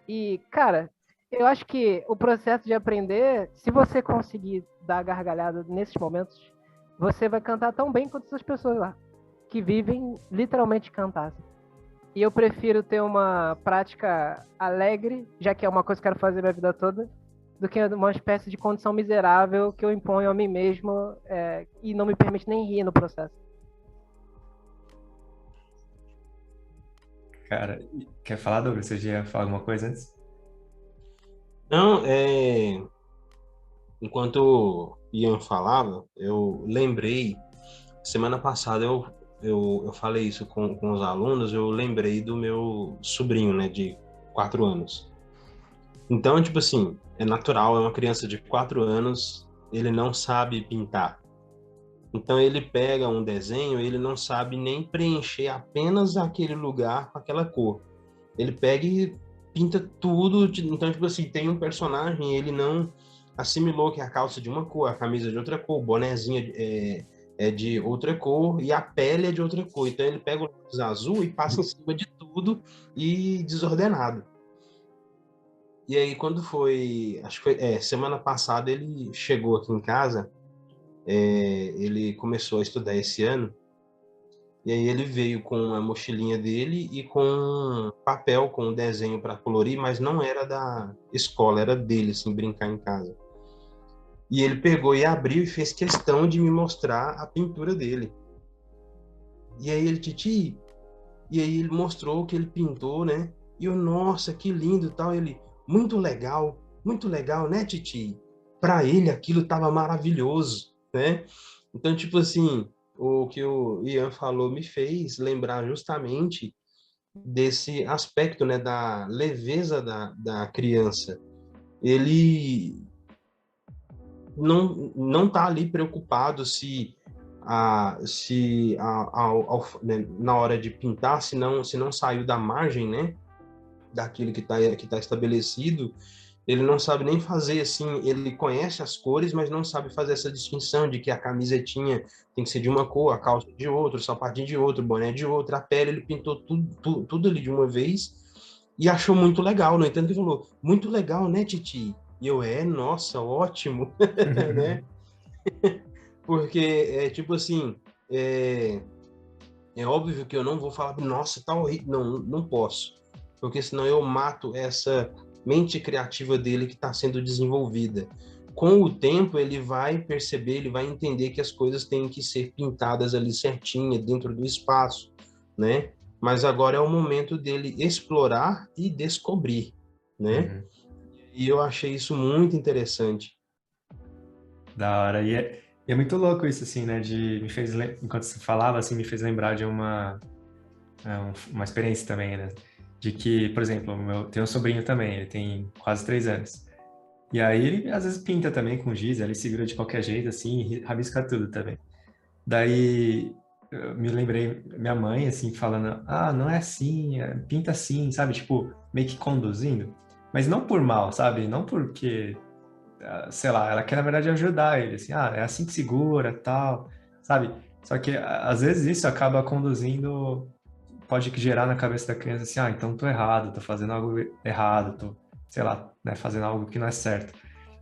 E, cara, eu acho que o processo de aprender, se você conseguir dar gargalhada nesses momentos, você vai cantar tão bem quanto essas pessoas lá, que vivem literalmente cantar. E eu prefiro ter uma prática alegre, já que é uma coisa que eu quero fazer minha vida toda, do que uma espécie de condição miserável que eu imponho a mim mesmo e não me permite nem rir no processo. Cara, quer falar, Douglas? Você já ia falar alguma coisa antes? não, enquanto o Ian falava, eu lembrei, semana passada eu falei isso com os alunos, eu lembrei do meu sobrinho, né, de 4 anos. Então, tipo assim, é natural, é uma criança de 4 anos, ele não sabe pintar. Então ele pega um desenho, ele não sabe nem preencher apenas aquele lugar com aquela cor. Ele pega e pinta tudo. Então, tipo assim, tem um personagem, ele não assimilou que a calça é de uma cor, a camisa é de outra cor, o bonezinho é de outra cor e a pele é de outra cor. Então ele pega o lápis azul e passa em cima de tudo e desordenado. E aí quando foi, acho que foi, semana passada ele chegou aqui em casa, ele começou a estudar esse ano. E aí ele veio com a mochilinha dele e com papel, com um desenho para colorir, mas não era da escola, era dele, assim, brincar em casa. E ele pegou e abriu e fez questão de me mostrar a pintura dele. E aí ele, Titi, e aí ele mostrou o que ele pintou, né? E eu, nossa, que lindo, tal. Ele, muito legal, né, Titi? para ele aquilo estava maravilhoso, né? Então, tipo assim, o que o Ian falou me fez lembrar justamente desse aspecto, né, da leveza da criança. Ele não tá ali preocupado né, na hora de pintar, se não saiu da margem, né, daquilo que tá estabelecido. Ele não sabe nem fazer assim, ele conhece as cores, mas não sabe fazer essa distinção de que a camisetinha tem que ser de uma cor, a calça de outra, o sapatinho de outro, o boné de outra, a pele, ele pintou tudo ali de uma vez e achou muito legal. No entanto, ele falou, muito legal, né, Titi? E eu, nossa, ótimo, né? Porque, tipo assim, é, é óbvio que eu não vou falar, nossa, tá horrível. Não, não posso. Porque senão eu mato essa mente criativa dele que está sendo desenvolvida. Com o tempo, ele vai perceber, ele vai entender que as coisas têm que ser pintadas ali certinha, dentro do espaço, né? Mas agora é o momento dele explorar e descobrir, né? E eu achei isso muito interessante. Da hora. E é muito louco isso, assim, né? Enquanto você falava, assim, me fez lembrar de uma experiência também, né? De que, por exemplo, tem um sobrinho também, ele tem quase 3 anos. E aí ele às vezes pinta também com giz, ele se vira de qualquer jeito, assim, e rabisca tudo também. Daí eu me lembrei, minha mãe, assim, falando, não é assim, pinta assim, sabe? Tipo, meio que conduzindo. Mas não por mal, sabe? Não porque sei lá, ela quer na verdade ajudar ele, assim, é assim que segura, tal, sabe? Só que às vezes isso acaba conduzindo, pode gerar na cabeça da criança assim, então tô errado, tô fazendo algo errado, tô, sei lá, né, fazendo algo que não é certo.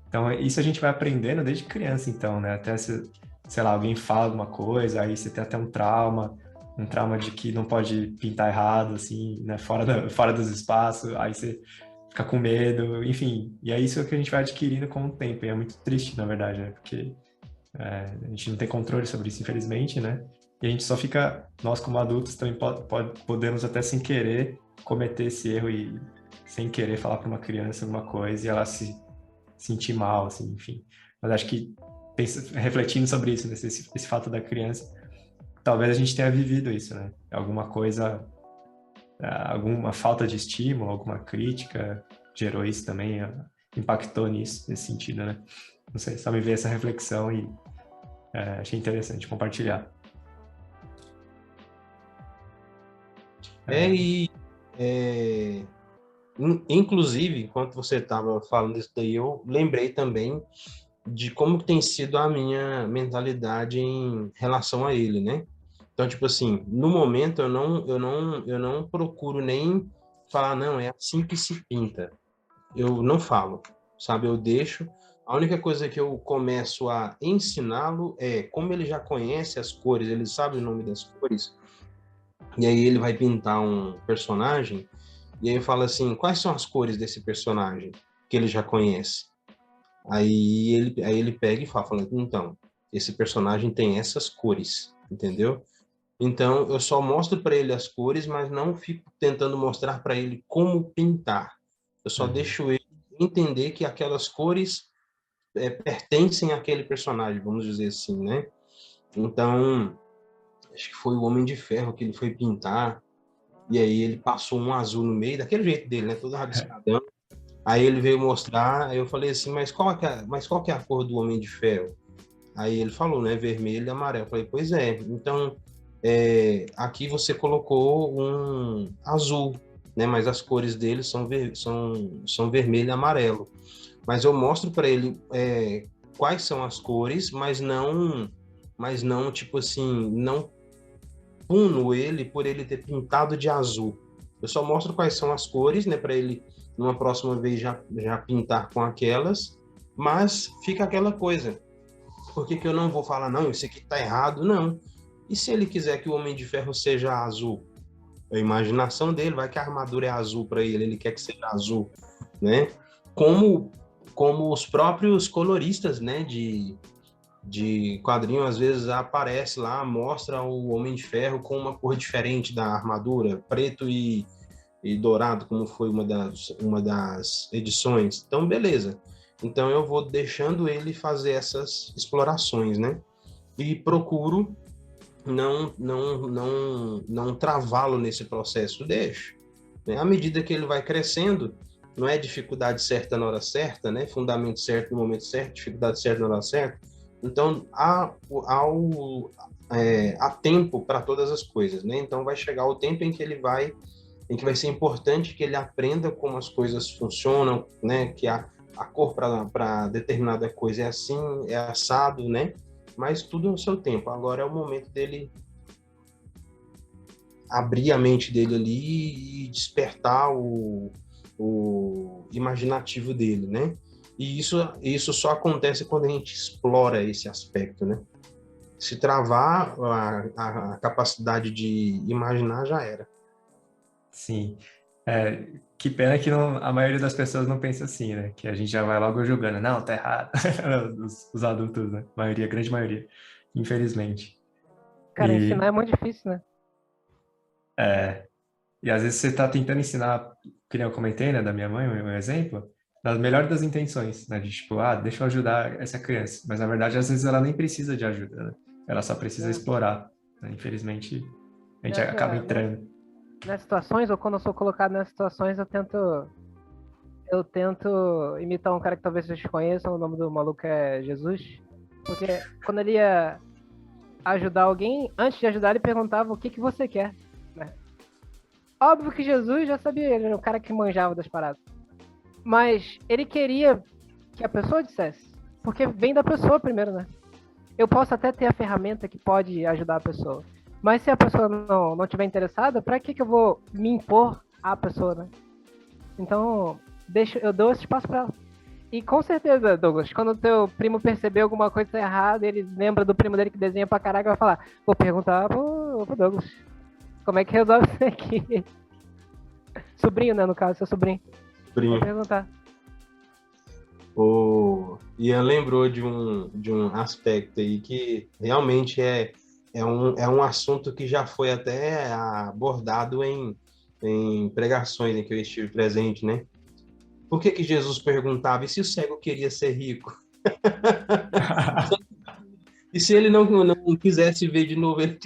Então isso a gente vai aprendendo desde criança, então, né? Até se, sei lá, alguém fala alguma coisa, aí você tem até um trauma de que não pode pintar errado, assim, né? Fora dos espaços, aí você fica com medo, enfim. E é isso que a gente vai adquirindo com o tempo. E é muito triste, na verdade, né? Porque a gente não tem controle sobre isso, infelizmente, né? E a gente só fica, nós como adultos também podemos até sem querer cometer esse erro e sem querer falar para uma criança alguma coisa e ela se sentir mal, assim, enfim. Mas acho que refletindo sobre isso, esse fato da criança, talvez a gente tenha vivido isso, né? Alguma coisa, alguma falta de estímulo, alguma crítica gerou isso também, impactou nisso, nesse sentido, né? Não sei, só me veio essa reflexão e achei interessante compartilhar. Inclusive, enquanto você estava falando isso daí, eu lembrei também de como tem sido a minha mentalidade em relação a ele, né? Então, tipo assim, no momento eu não procuro nem falar, não, é assim que se pinta. Eu não falo, sabe? Eu deixo. A única coisa que eu começo a ensiná-lo é como ele já conhece as cores, ele sabe o nome das cores, e aí ele vai pintar um personagem, e aí eu falo assim, quais são as cores desse personagem que ele já conhece? Aí ele pega e fala, então, esse personagem tem essas cores, entendeu? Então, eu só mostro para ele as cores, mas não fico tentando mostrar para ele como pintar. Eu só deixo ele entender que aquelas cores pertencem àquele personagem, vamos dizer assim, né? Então, acho que foi o Homem de Ferro que ele foi pintar, e aí ele passou um azul no meio, daquele jeito dele, né? Todo rabiscadão. Aí ele veio mostrar, aí eu falei assim, mas qual que é a cor do Homem de Ferro? Aí ele falou, né? Vermelho e amarelo. Eu falei, pois é, então aqui você colocou um azul, né? Mas as cores dele são vermelho e amarelo. Mas eu mostro para ele quais são as cores, mas não tipo assim, não puno ele por ele ter pintado de azul. Eu só mostro quais são as cores, né, para ele numa próxima vez já pintar com aquelas, mas fica aquela coisa. Por que que eu não vou falar, não, isso aqui tá errado? Não. E se ele quiser que o Homem de Ferro seja azul? A imaginação dele, vai que a armadura é azul para ele quer que seja azul, né? Como os próprios coloristas, né, de quadrinho, às vezes aparece lá, mostra o Homem de Ferro com uma cor diferente da armadura, preto e dourado, como foi uma das edições. Então, beleza. Então eu vou deixando ele fazer essas explorações, né? E procuro não travá-lo nesse processo, deixo. Né? À medida que ele vai crescendo, não é dificuldade certa na hora certa, né? Fundamento certo no momento certo, dificuldade certa na hora certa. Então, há tempo para todas as coisas, né? Então, vai chegar o tempo em que vai ser importante que ele aprenda como as coisas funcionam, né? Que a cor para determinada coisa é assim, é assado, né? Mas tudo no seu tempo. Agora é o momento dele abrir a mente dele ali e despertar o imaginativo dele, né? E isso só acontece quando a gente explora esse aspecto, né? Se travar a capacidade de imaginar, já era. Sim. Que pena que a maioria das pessoas não pensa assim, né? Que a gente já vai logo julgando. Não, tá errado. Os adultos, né? Maioria, grande maioria. Infelizmente. Cara, ensinar é muito difícil, né? E às vezes você está tentando ensinar, que nem eu comentei, né, da minha mãe, um exemplo, das melhores das intenções, né? De tipo, deixa eu ajudar essa criança. Mas na verdade, às vezes ela nem precisa de ajuda, né? Ela só precisa explorar. Né? Infelizmente, a gente acaba entrando. Nessas situações, ou quando eu sou colocado nessas situações, eu tento imitar um cara que talvez vocês conheçam, o nome do maluco é Jesus. Porque quando ele ia ajudar alguém, antes de ajudar, ele perguntava o que você quer, né? Óbvio que Jesus já sabia, ele era o cara que manjava das paradas. Mas ele queria que a pessoa dissesse. Porque vem da pessoa primeiro, né? Eu posso até ter a ferramenta que pode ajudar a pessoa. Mas se a pessoa não tiver interessada, pra que eu vou me impor à pessoa, né? Então, eu dou esse espaço pra ela. E com certeza, Douglas, quando o teu primo perceber alguma coisa errada, ele lembra do primo dele que desenha pra caraca, vai falar, vou perguntar pro Douglas. Como é que resolve isso aqui? Sobrinho, né, no caso, seu sobrinho. Vou perguntar. O Ian lembrou de um aspecto aí que realmente é um assunto que já foi até abordado em pregações em que eu estive presente, né? Por que Jesus perguntava, e se o cego queria ser rico? E se ele não quisesse ver de novo, ele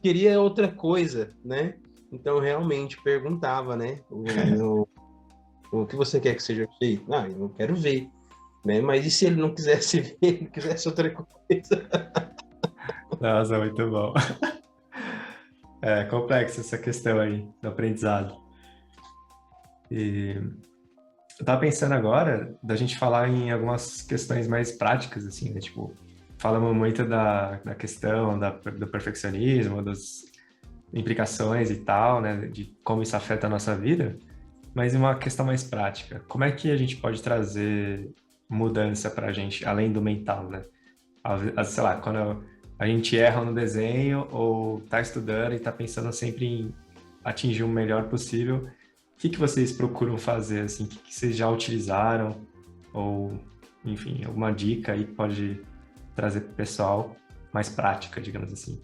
queria outra coisa, né? Então, realmente, perguntava, né? O que você quer que seja feito? Eu não quero ver. Né? Mas e se ele não quisesse ver, ele quisesse outra coisa? Nossa, muito bom. É complexa essa questão aí do aprendizado. E eu tava pensando agora da gente falar em algumas questões mais práticas, assim, né? Tipo, falamos muito da questão do perfeccionismo, das implicações e tal, né? De como isso afeta a nossa vida, mas uma questão mais prática. Como é que a gente pode trazer mudança pra gente, além do mental, né? Sei lá, quando a gente erra no desenho ou tá estudando e tá pensando sempre em atingir o melhor possível, o que vocês procuram fazer, assim? O que vocês já utilizaram? Ou, enfim, alguma dica aí que pode trazer para o pessoal mais prática, digamos assim.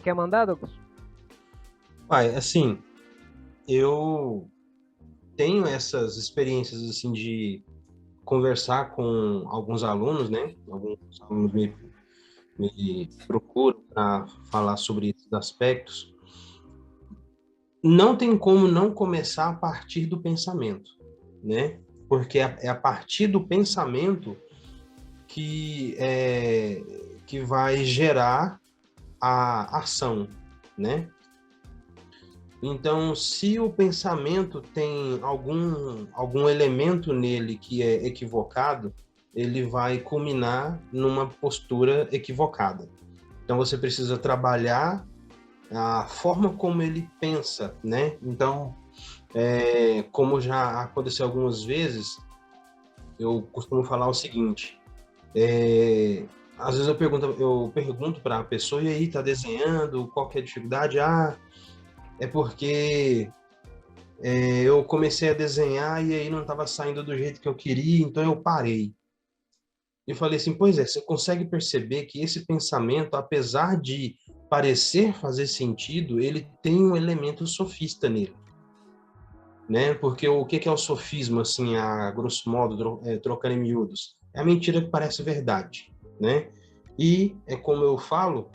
Quer mandar, Douglas? Assim, eu tenho essas experiências, assim, de conversar com alguns alunos, né? Alguns alunos me procuram para falar sobre esses aspectos. Não tem como não começar a partir do pensamento, né? Porque é a partir do pensamento que vai gerar a ação, né? Então, se o pensamento tem algum elemento nele que é equivocado, ele vai culminar numa postura equivocada. Então, você precisa trabalhar a forma como ele pensa, né? Então, como já aconteceu algumas vezes, eu costumo falar o seguinte: às vezes eu pergunto para a pessoa, e aí, tá desenhando? Qual que é a dificuldade? É porque eu comecei a desenhar e aí não estava saindo do jeito que eu queria, então eu parei. E falei assim, pois é, você consegue perceber que esse pensamento, apesar de parecer fazer sentido, ele tem um elemento sofista nele. né? Porque o que é o sofisma, assim, a grosso modo, trocando em miúdos? É a mentira que parece verdade, né? E, é como eu falo,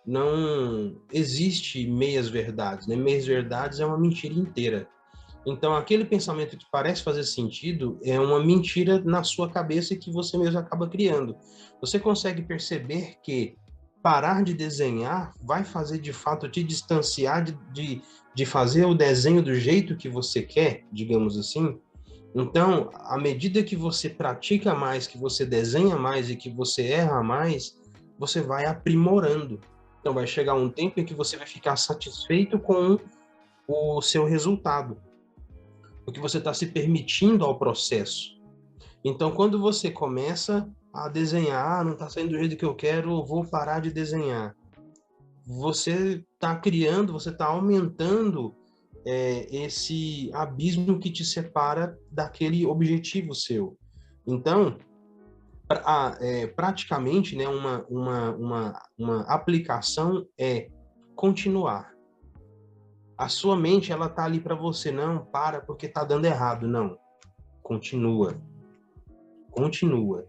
não existe meias verdades, né? Meias verdades é uma mentira inteira. Então, aquele pensamento que parece fazer sentido é uma mentira na sua cabeça que você mesmo acaba criando. Você consegue perceber que parar de desenhar vai fazer, de fato, te distanciar de fazer o desenho do jeito que você quer, digamos assim? Então, à medida que você pratica mais, que você desenha mais e que você erra mais, você vai aprimorando. Então, vai chegar um tempo em que você vai ficar satisfeito com o seu resultado, porque você está se permitindo ao processo. Então, quando você começa a desenhar, não está saindo do jeito que eu quero, vou parar de desenhar. Você está criando, você está aumentando esse abismo que te separa daquele objetivo seu. Então, praticamente, né, uma aplicação é continuar. A sua mente, ela tá ali para você, não para porque tá dando errado, não. Continua. Continua.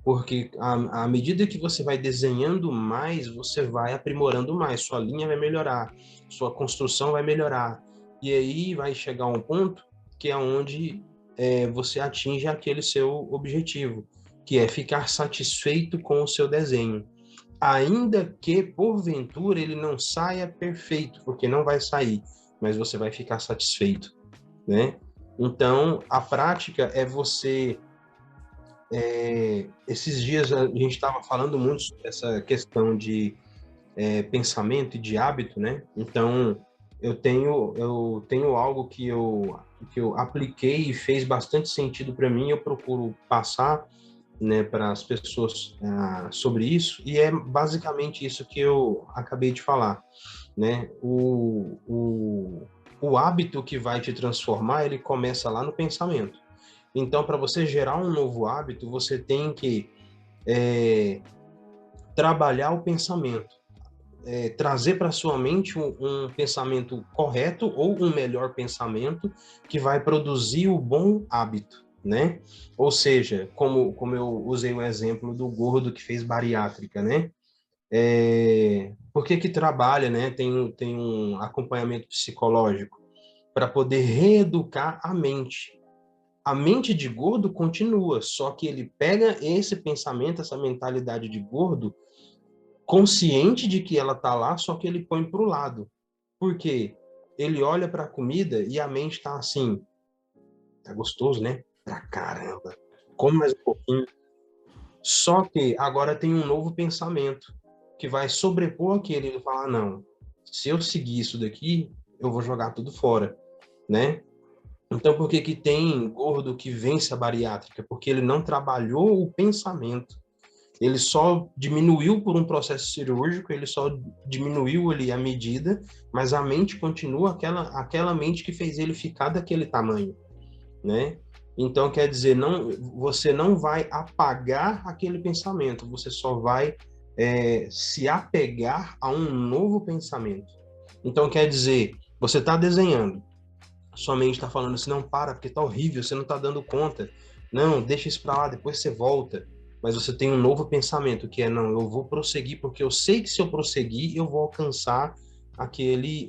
Porque à medida que você vai desenhando mais, você vai aprimorando mais, sua linha vai melhorar, sua construção vai melhorar. E aí vai chegar um ponto que é onde você atinge aquele seu objetivo, que é ficar satisfeito com o seu desenho. Ainda que, porventura, ele não saia perfeito, porque não vai sair, mas você vai ficar satisfeito, né? Então, a prática é você... esses dias a gente estava falando muito sobre essa questão de pensamento e de hábito, né? Então, eu tenho algo que eu apliquei e fez bastante sentido para mim, eu procuro passar, né, para as pessoas sobre isso, e é basicamente isso que eu acabei de falar, né? O hábito que vai te transformar, ele começa lá no pensamento. Então, para você gerar um novo hábito, você tem que trabalhar o pensamento, trazer para sua mente um pensamento correto ou um melhor pensamento que vai produzir o bom hábito, né? Ou seja, como eu usei o exemplo do gordo que fez bariátrica, né? Por que trabalha, né? Tem um acompanhamento psicológico para poder reeducar a mente. A mente de gordo continua, só que ele pega esse pensamento, essa mentalidade de gordo, consciente de que ela está lá, só que ele põe para o lado. Por quê? Ele olha para a comida e a mente está assim, tá gostoso, né? Pra caramba. Come mais um pouquinho. Só que agora tem um novo pensamento que vai sobrepor aquele e falar, não, se eu seguir isso daqui, eu vou jogar tudo fora, né? Então, por que tem gordo que vence a bariátrica? Porque ele não trabalhou o pensamento. Ele só diminuiu por um processo cirúrgico, ele só diminuiu ali a medida, mas a mente continua aquela mente que fez ele ficar daquele tamanho, né? Então, quer dizer, você não vai apagar aquele pensamento, você só vai se apegar a um novo pensamento. Então, quer dizer, você está desenhando, sua mente está falando assim, não, para, porque está horrível, você não está dando conta. Não, deixa isso para lá, depois você volta. Mas você tem um novo pensamento, que é, não, eu vou prosseguir, porque eu sei que se eu prosseguir, eu vou alcançar o que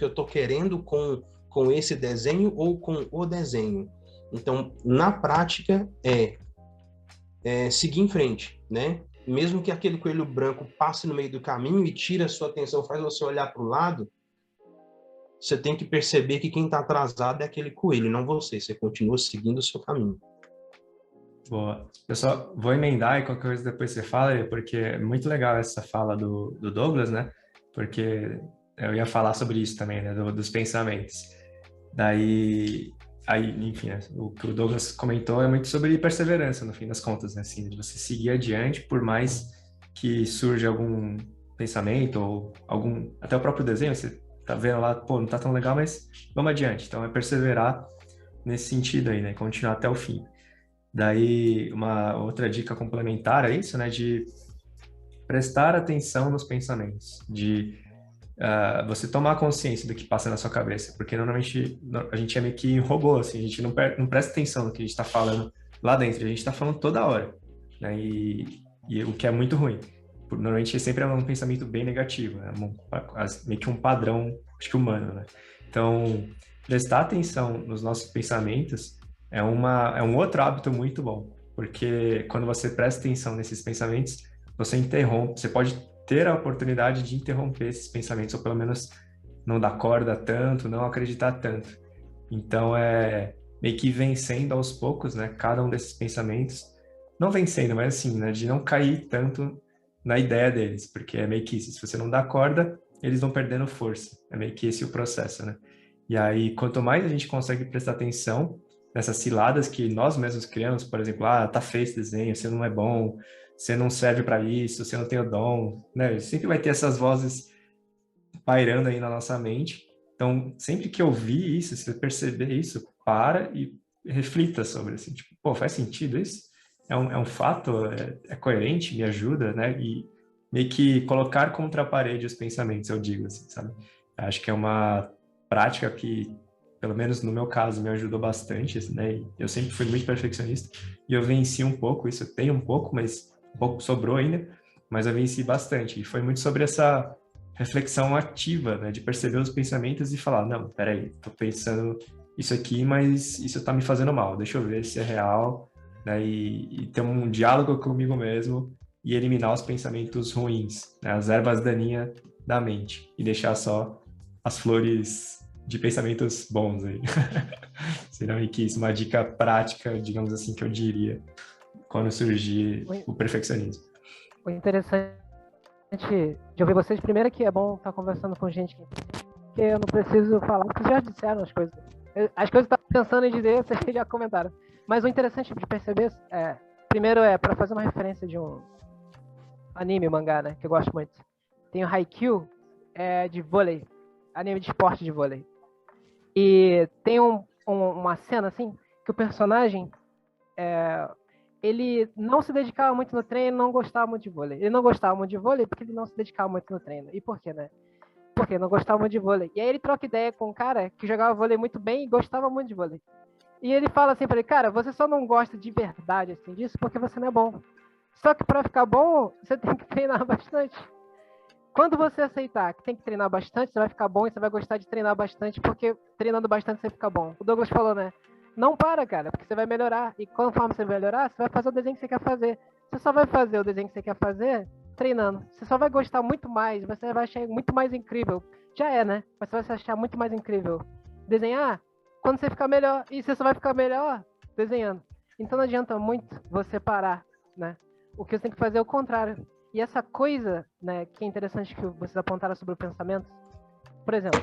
eu estou querendo com esse desenho ou com o desenho. Então, na prática, seguir em frente, né? Mesmo que aquele coelho branco passe no meio do caminho e tire a sua atenção, faz você olhar para o lado, você tem que perceber que quem está atrasado é aquele coelho, não você. Você continua seguindo o seu caminho. Boa. Eu só vou emendar e qualquer coisa depois você fala, porque é muito legal essa fala do Douglas, né? Porque eu ia falar sobre isso também, né? Dos pensamentos. Daí, enfim, né? O que o Douglas comentou é muito sobre perseverança, no fim das contas, né? Assim, de você seguir adiante, por mais que surja algum pensamento ou até o próprio desenho, você tá vendo lá, pô, não tá tão legal, mas vamos adiante. Então, é perseverar nesse sentido aí, né? Continuar até o fim. Daí, uma outra dica complementar a isso, né, de prestar atenção nos pensamentos, de você tomar consciência do que passa na sua cabeça, porque normalmente a gente é meio que robô, assim, a gente não presta atenção no que a gente está falando lá dentro, a gente está falando toda hora, né? E o que é muito ruim. Normalmente sempre é um pensamento bem negativo, né? Meio que um padrão, acho que humano, né? Então, prestar atenção nos nossos pensamentos é um outro hábito muito bom, porque quando você presta atenção nesses pensamentos, você interrompe, você pode ter a oportunidade de interromper esses pensamentos, ou pelo menos não dar corda tanto, não acreditar tanto. Então, é meio que vencendo aos poucos, né, cada um desses pensamentos, não vencendo, mas assim, né, de não cair tanto na ideia deles, porque é meio que isso, se você não dá corda, eles vão perdendo força, é meio que esse o processo, né? E aí, quanto mais a gente consegue prestar atenção nessas ciladas que nós mesmos criamos, por exemplo, tá feio esse desenho, você não é bom, você não serve para isso, você não tem o dom, né? Sempre vai ter essas vozes pairando aí na nossa mente. Então, sempre que eu vi isso, se você perceber isso, para e reflita sobre, assim, tipo, pô, faz sentido isso? É um fato? É coerente? Me ajuda, né? E meio que colocar contra a parede os pensamentos, eu digo, assim, sabe? Acho que é uma prática que, pelo menos no meu caso, me ajudou bastante, assim, né? Eu sempre fui muito perfeccionista e eu venci um pouco isso. Eu tenho um pouco, mas um pouco sobrou ainda, mas eu venci bastante. E foi muito sobre essa reflexão ativa, né? De perceber os pensamentos e falar, não, peraí, tô pensando isso aqui, mas isso tá me fazendo mal. Deixa eu ver se é real, né? E ter um diálogo comigo mesmo e eliminar os pensamentos ruins, né? As ervas daninhas da mente e deixar só as flores de pensamentos bons aí. Será que isso é uma dica prática, digamos assim, que eu diria quando surgir o perfeccionismo. O interessante de ouvir vocês, primeiro é que é bom estar conversando com gente que eu não preciso falar, porque já disseram as coisas. As coisas que eu estava pensando em dizer, vocês já comentaram. Mas o interessante de perceber primeiro para fazer uma referência de um anime, mangá, né, que eu gosto muito. Tem o Haikyuu, de vôlei, anime de esporte de vôlei. E tem uma cena, assim, que o personagem, ele não se dedicava muito no treino, não gostava muito de vôlei. Ele não gostava muito de vôlei porque ele não se dedicava muito no treino. E por quê, né? Porque não gostava muito de vôlei. E aí ele troca ideia com um cara que jogava vôlei muito bem e gostava muito de vôlei. E ele fala assim pra ele, cara, você só não gosta de verdade assim disso porque você não é bom. Só que pra ficar bom, você tem que treinar bastante. Quando você aceitar que tem que treinar bastante, você vai ficar bom e você vai gostar de treinar bastante, porque treinando bastante você fica bom. O Douglas falou, né? Não para, cara, porque você vai melhorar. E conforme você melhorar, você vai fazer o desenho que você quer fazer. Você só vai fazer o desenho que você quer fazer treinando. Você só vai gostar muito mais, você vai achar muito mais incrível. Já é, né? Mas você vai se achar muito mais incrível desenhar quando você ficar melhor. E você só vai ficar melhor desenhando. Então não adianta muito você parar, né? O que você tem que fazer é o contrário. E essa coisa, né, que é interessante que vocês apontaram sobre o pensamento. Por exemplo,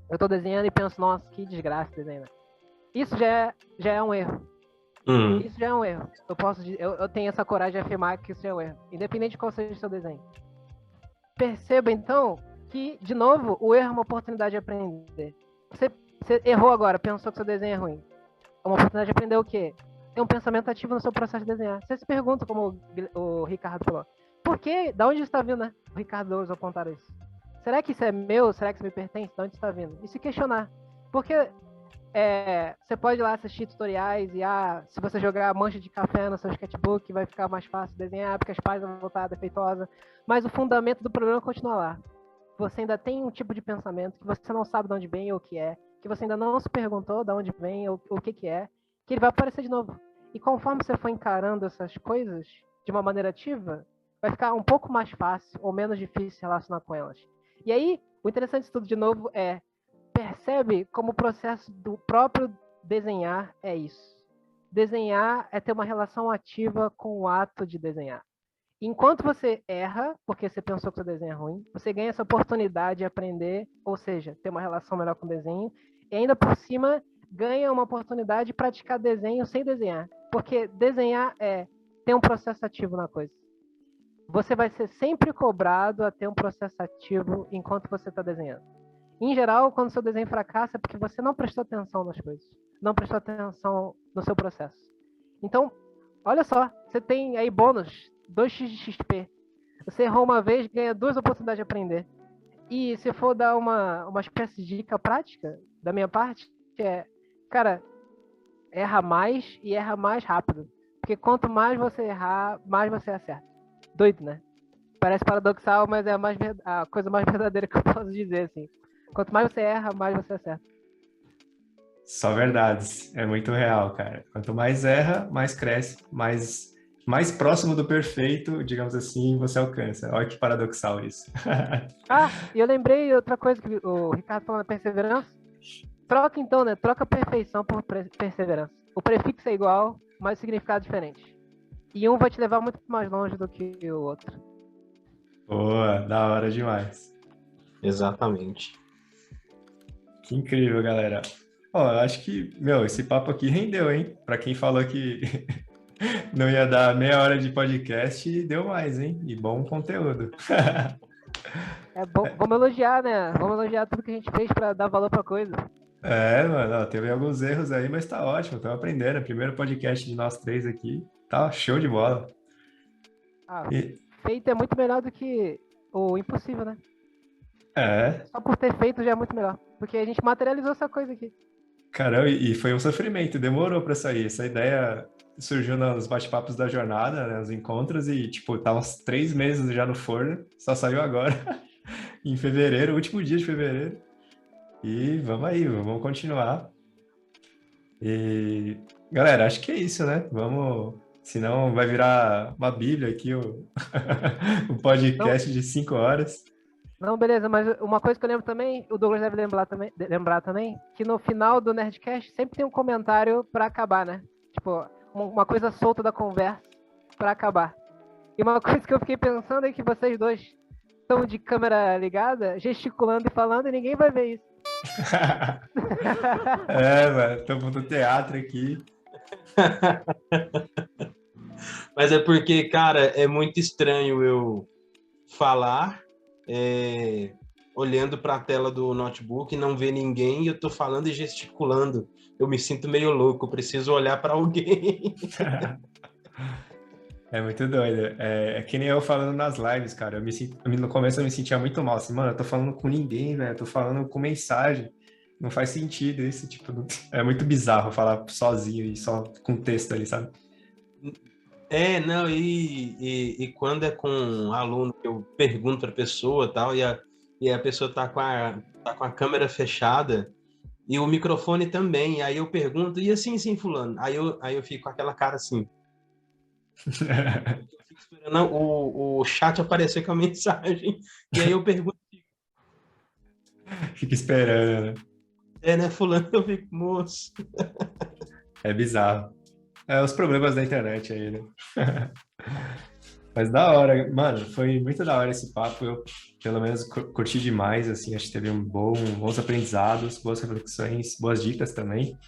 eu estou desenhando e penso, nossa, que desgraça desenhar. Isso já é um erro. Isso já é um erro. Eu tenho essa coragem de afirmar que isso já é um erro, independente de qual seja o seu desenho. Perceba, então, que, de novo, o erro é uma oportunidade de aprender. Você errou agora, pensou que seu desenho é ruim. É uma oportunidade de aprender o quê? Tem um pensamento ativo no seu processo de desenhar. Você se pergunta, como o Ricardo falou, por quê? Da onde está vindo, né? O Ricardo Douglas apontaram isso. Será que isso é meu? Será que isso me pertence? De onde está vindo? E se questionar. Porque você pode ir lá assistir tutoriais e se você jogar mancha de café no seu sketchbook vai ficar mais fácil desenhar, porque as páginas vão voltar defeituosas. Mas o fundamento do problema continua lá. Você ainda tem um tipo de pensamento que você não sabe de onde vem ou o que é, que você ainda não se perguntou de onde vem ou o que é, que ele vai aparecer de novo. E conforme você for encarando essas coisas de uma maneira ativa, vai ficar um pouco mais fácil ou menos difícil se relacionar com elas. E aí, o interessante disso tudo, de novo, percebe como o processo do próprio desenhar é isso. Desenhar é ter uma relação ativa com o ato de desenhar. Enquanto você erra, porque você pensou que o seu desenho é ruim, você ganha essa oportunidade de aprender, ou seja, ter uma relação melhor com o desenho, e ainda por cima ganha uma oportunidade de praticar desenho sem desenhar. Porque desenhar é ter um processo ativo na coisa. Você vai ser sempre cobrado a ter um processo ativo enquanto você está desenhando. Em geral, quando o seu desenho fracassa, é porque você não prestou atenção nas coisas. Não prestou atenção no seu processo. Então, olha só, você tem aí bônus, 2x de XP. Você errou uma vez, ganha 2 oportunidades de aprender. E se for dar uma espécie de dica prática da minha parte, cara, erra mais e erra mais rápido. Porque quanto mais você errar, mais você acerta. Doido, né? Parece paradoxal, mas é a coisa mais verdadeira que eu posso dizer, assim. Quanto mais você erra, mais você acerta. Só verdades. É muito real, cara. Quanto mais erra, mais cresce, mais próximo do perfeito, digamos assim, você alcança. Olha que paradoxal isso. E eu lembrei outra coisa que o Ricardo falou na perseverança. Troca então, né? Troca perfeição por perseverança. O prefixo é igual, mas o significado é diferente. E um vai te levar muito mais longe do que o outro. Boa, da hora demais. Exatamente. Que incrível, galera. Ó, eu acho que, esse papo aqui rendeu, hein? Pra quem falou que não ia dar meia hora de podcast, deu mais, hein? E bom conteúdo. Vamos elogiar, né? Vamos elogiar tudo que a gente fez pra dar valor pra coisa. Mano, ó, teve alguns erros aí, mas tá ótimo, estamos aprendendo. Primeiro podcast de nós três aqui, tá show de bola. Feito é muito melhor do que o impossível, né? É. Só por ter feito já é muito melhor. Porque a gente materializou essa coisa aqui. Caramba, e foi um sofrimento, demorou pra sair. Essa ideia surgiu nos bate-papos da jornada, né, nos encontros, e, tipo, tá uns 3 meses já no forno, só saiu agora, em fevereiro, último dia de fevereiro. E vamos aí, vamos continuar. E, galera, acho que é isso, né? Vamos, senão vai virar uma bíblia aqui, o podcast de 5 horas. Não, beleza, mas uma coisa que eu lembro também, o Douglas deve lembrar também, que no final do Nerdcast sempre tem um comentário pra acabar, né? Tipo, uma coisa solta da conversa pra acabar. E uma coisa que eu fiquei pensando é que vocês dois estão de câmera ligada, gesticulando e falando, e ninguém vai ver isso. Mano, estamos no teatro aqui. Mas é porque, cara, é muito estranho eu falar olhando para a tela do notebook e não ver ninguém e eu tô falando e gesticulando. Eu me sinto meio louco, preciso olhar para alguém. É muito doido. É que nem eu falando nas lives, cara. No começo eu me sentia muito mal. Assim, mano, eu tô falando com ninguém, velho. Eu tô falando com mensagem. Não faz sentido isso. Tipo, é muito bizarro falar sozinho e só com texto ali, sabe? Não, e quando é com um aluno que eu pergunto pra pessoa tal, e a pessoa tá com a câmera fechada e o microfone também, aí eu pergunto, e assim, sim, fulano? Aí eu fico com aquela cara assim. Eu fico esperando o chat aparecer com a mensagem, e aí eu pergunto. Fica esperando, né? Né, fulano? Eu fico, moço. É bizarro. Os problemas da internet aí, né? Mas da hora, mano, foi muito da hora esse papo. Eu, pelo menos, curti demais, assim, acho que teve bons aprendizados, boas reflexões, boas dicas também.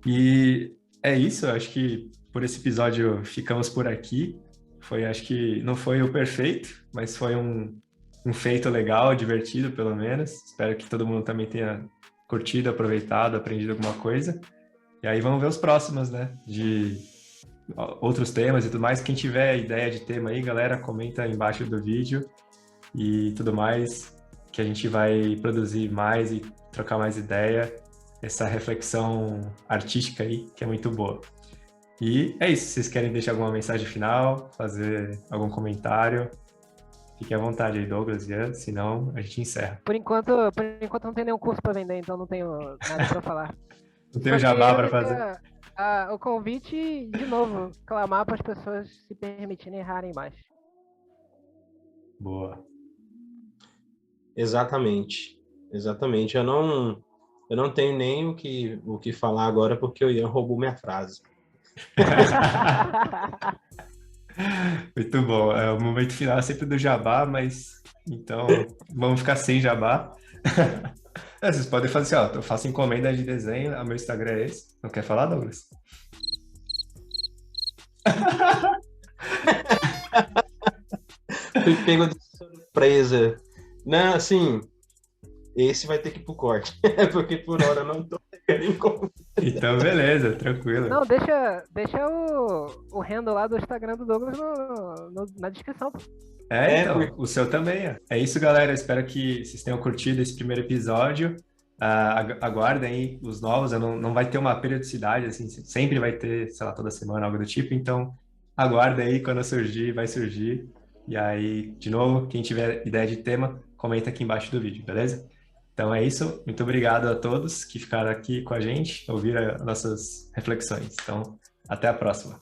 E é isso, acho que por esse episódio ficamos por aqui. Acho que não foi o perfeito, mas foi um feito legal, divertido, pelo menos. Espero que todo mundo também tenha curtido, aproveitado, aprendido alguma coisa. E aí vamos ver os próximos, né? De outros temas e tudo mais. Quem tiver ideia de tema aí, galera, comenta aí embaixo do vídeo e tudo mais, que a gente vai produzir mais e trocar mais ideia. Essa reflexão artística aí, que é muito boa. E é isso. Se vocês querem deixar alguma mensagem final, fazer algum comentário, fiquem à vontade aí, Douglas, Ian, senão a gente encerra. Por enquanto não tem nenhum curso para vender, então não tenho nada para falar. Não tenho jabá para fazer. O convite, de novo, clamar para as pessoas se permitirem errarem mais. Boa. Exatamente. Eu não tenho nem o que falar agora porque o Ian roubou minha frase. Muito bom. O momento final é sempre do jabá, mas então vamos ficar sem jabá. Vocês podem fazer assim, ó, eu faço encomenda de desenho, o meu Instagram é esse. Não quer falar, Douglas? Fui pego de surpresa. Não, assim, esse vai ter que ir pro corte, porque por hora eu não tô pegando encomenda. Então, beleza, tranquilo. Não, deixa o handle lá do Instagram do Douglas na descrição. Então, o seu também. É isso, galera. Espero que vocês tenham curtido esse primeiro episódio. Aguardem aí os novos. Não vai ter uma periodicidade, assim, sempre vai ter, sei lá, toda semana, algo do tipo. Então, aguardem aí, quando surgir, vai surgir. E aí, de novo, quem tiver ideia de tema, comenta aqui embaixo do vídeo, beleza? Então é isso. Muito obrigado a todos que ficaram aqui com a gente, ouviram nossas reflexões. Então, até a próxima.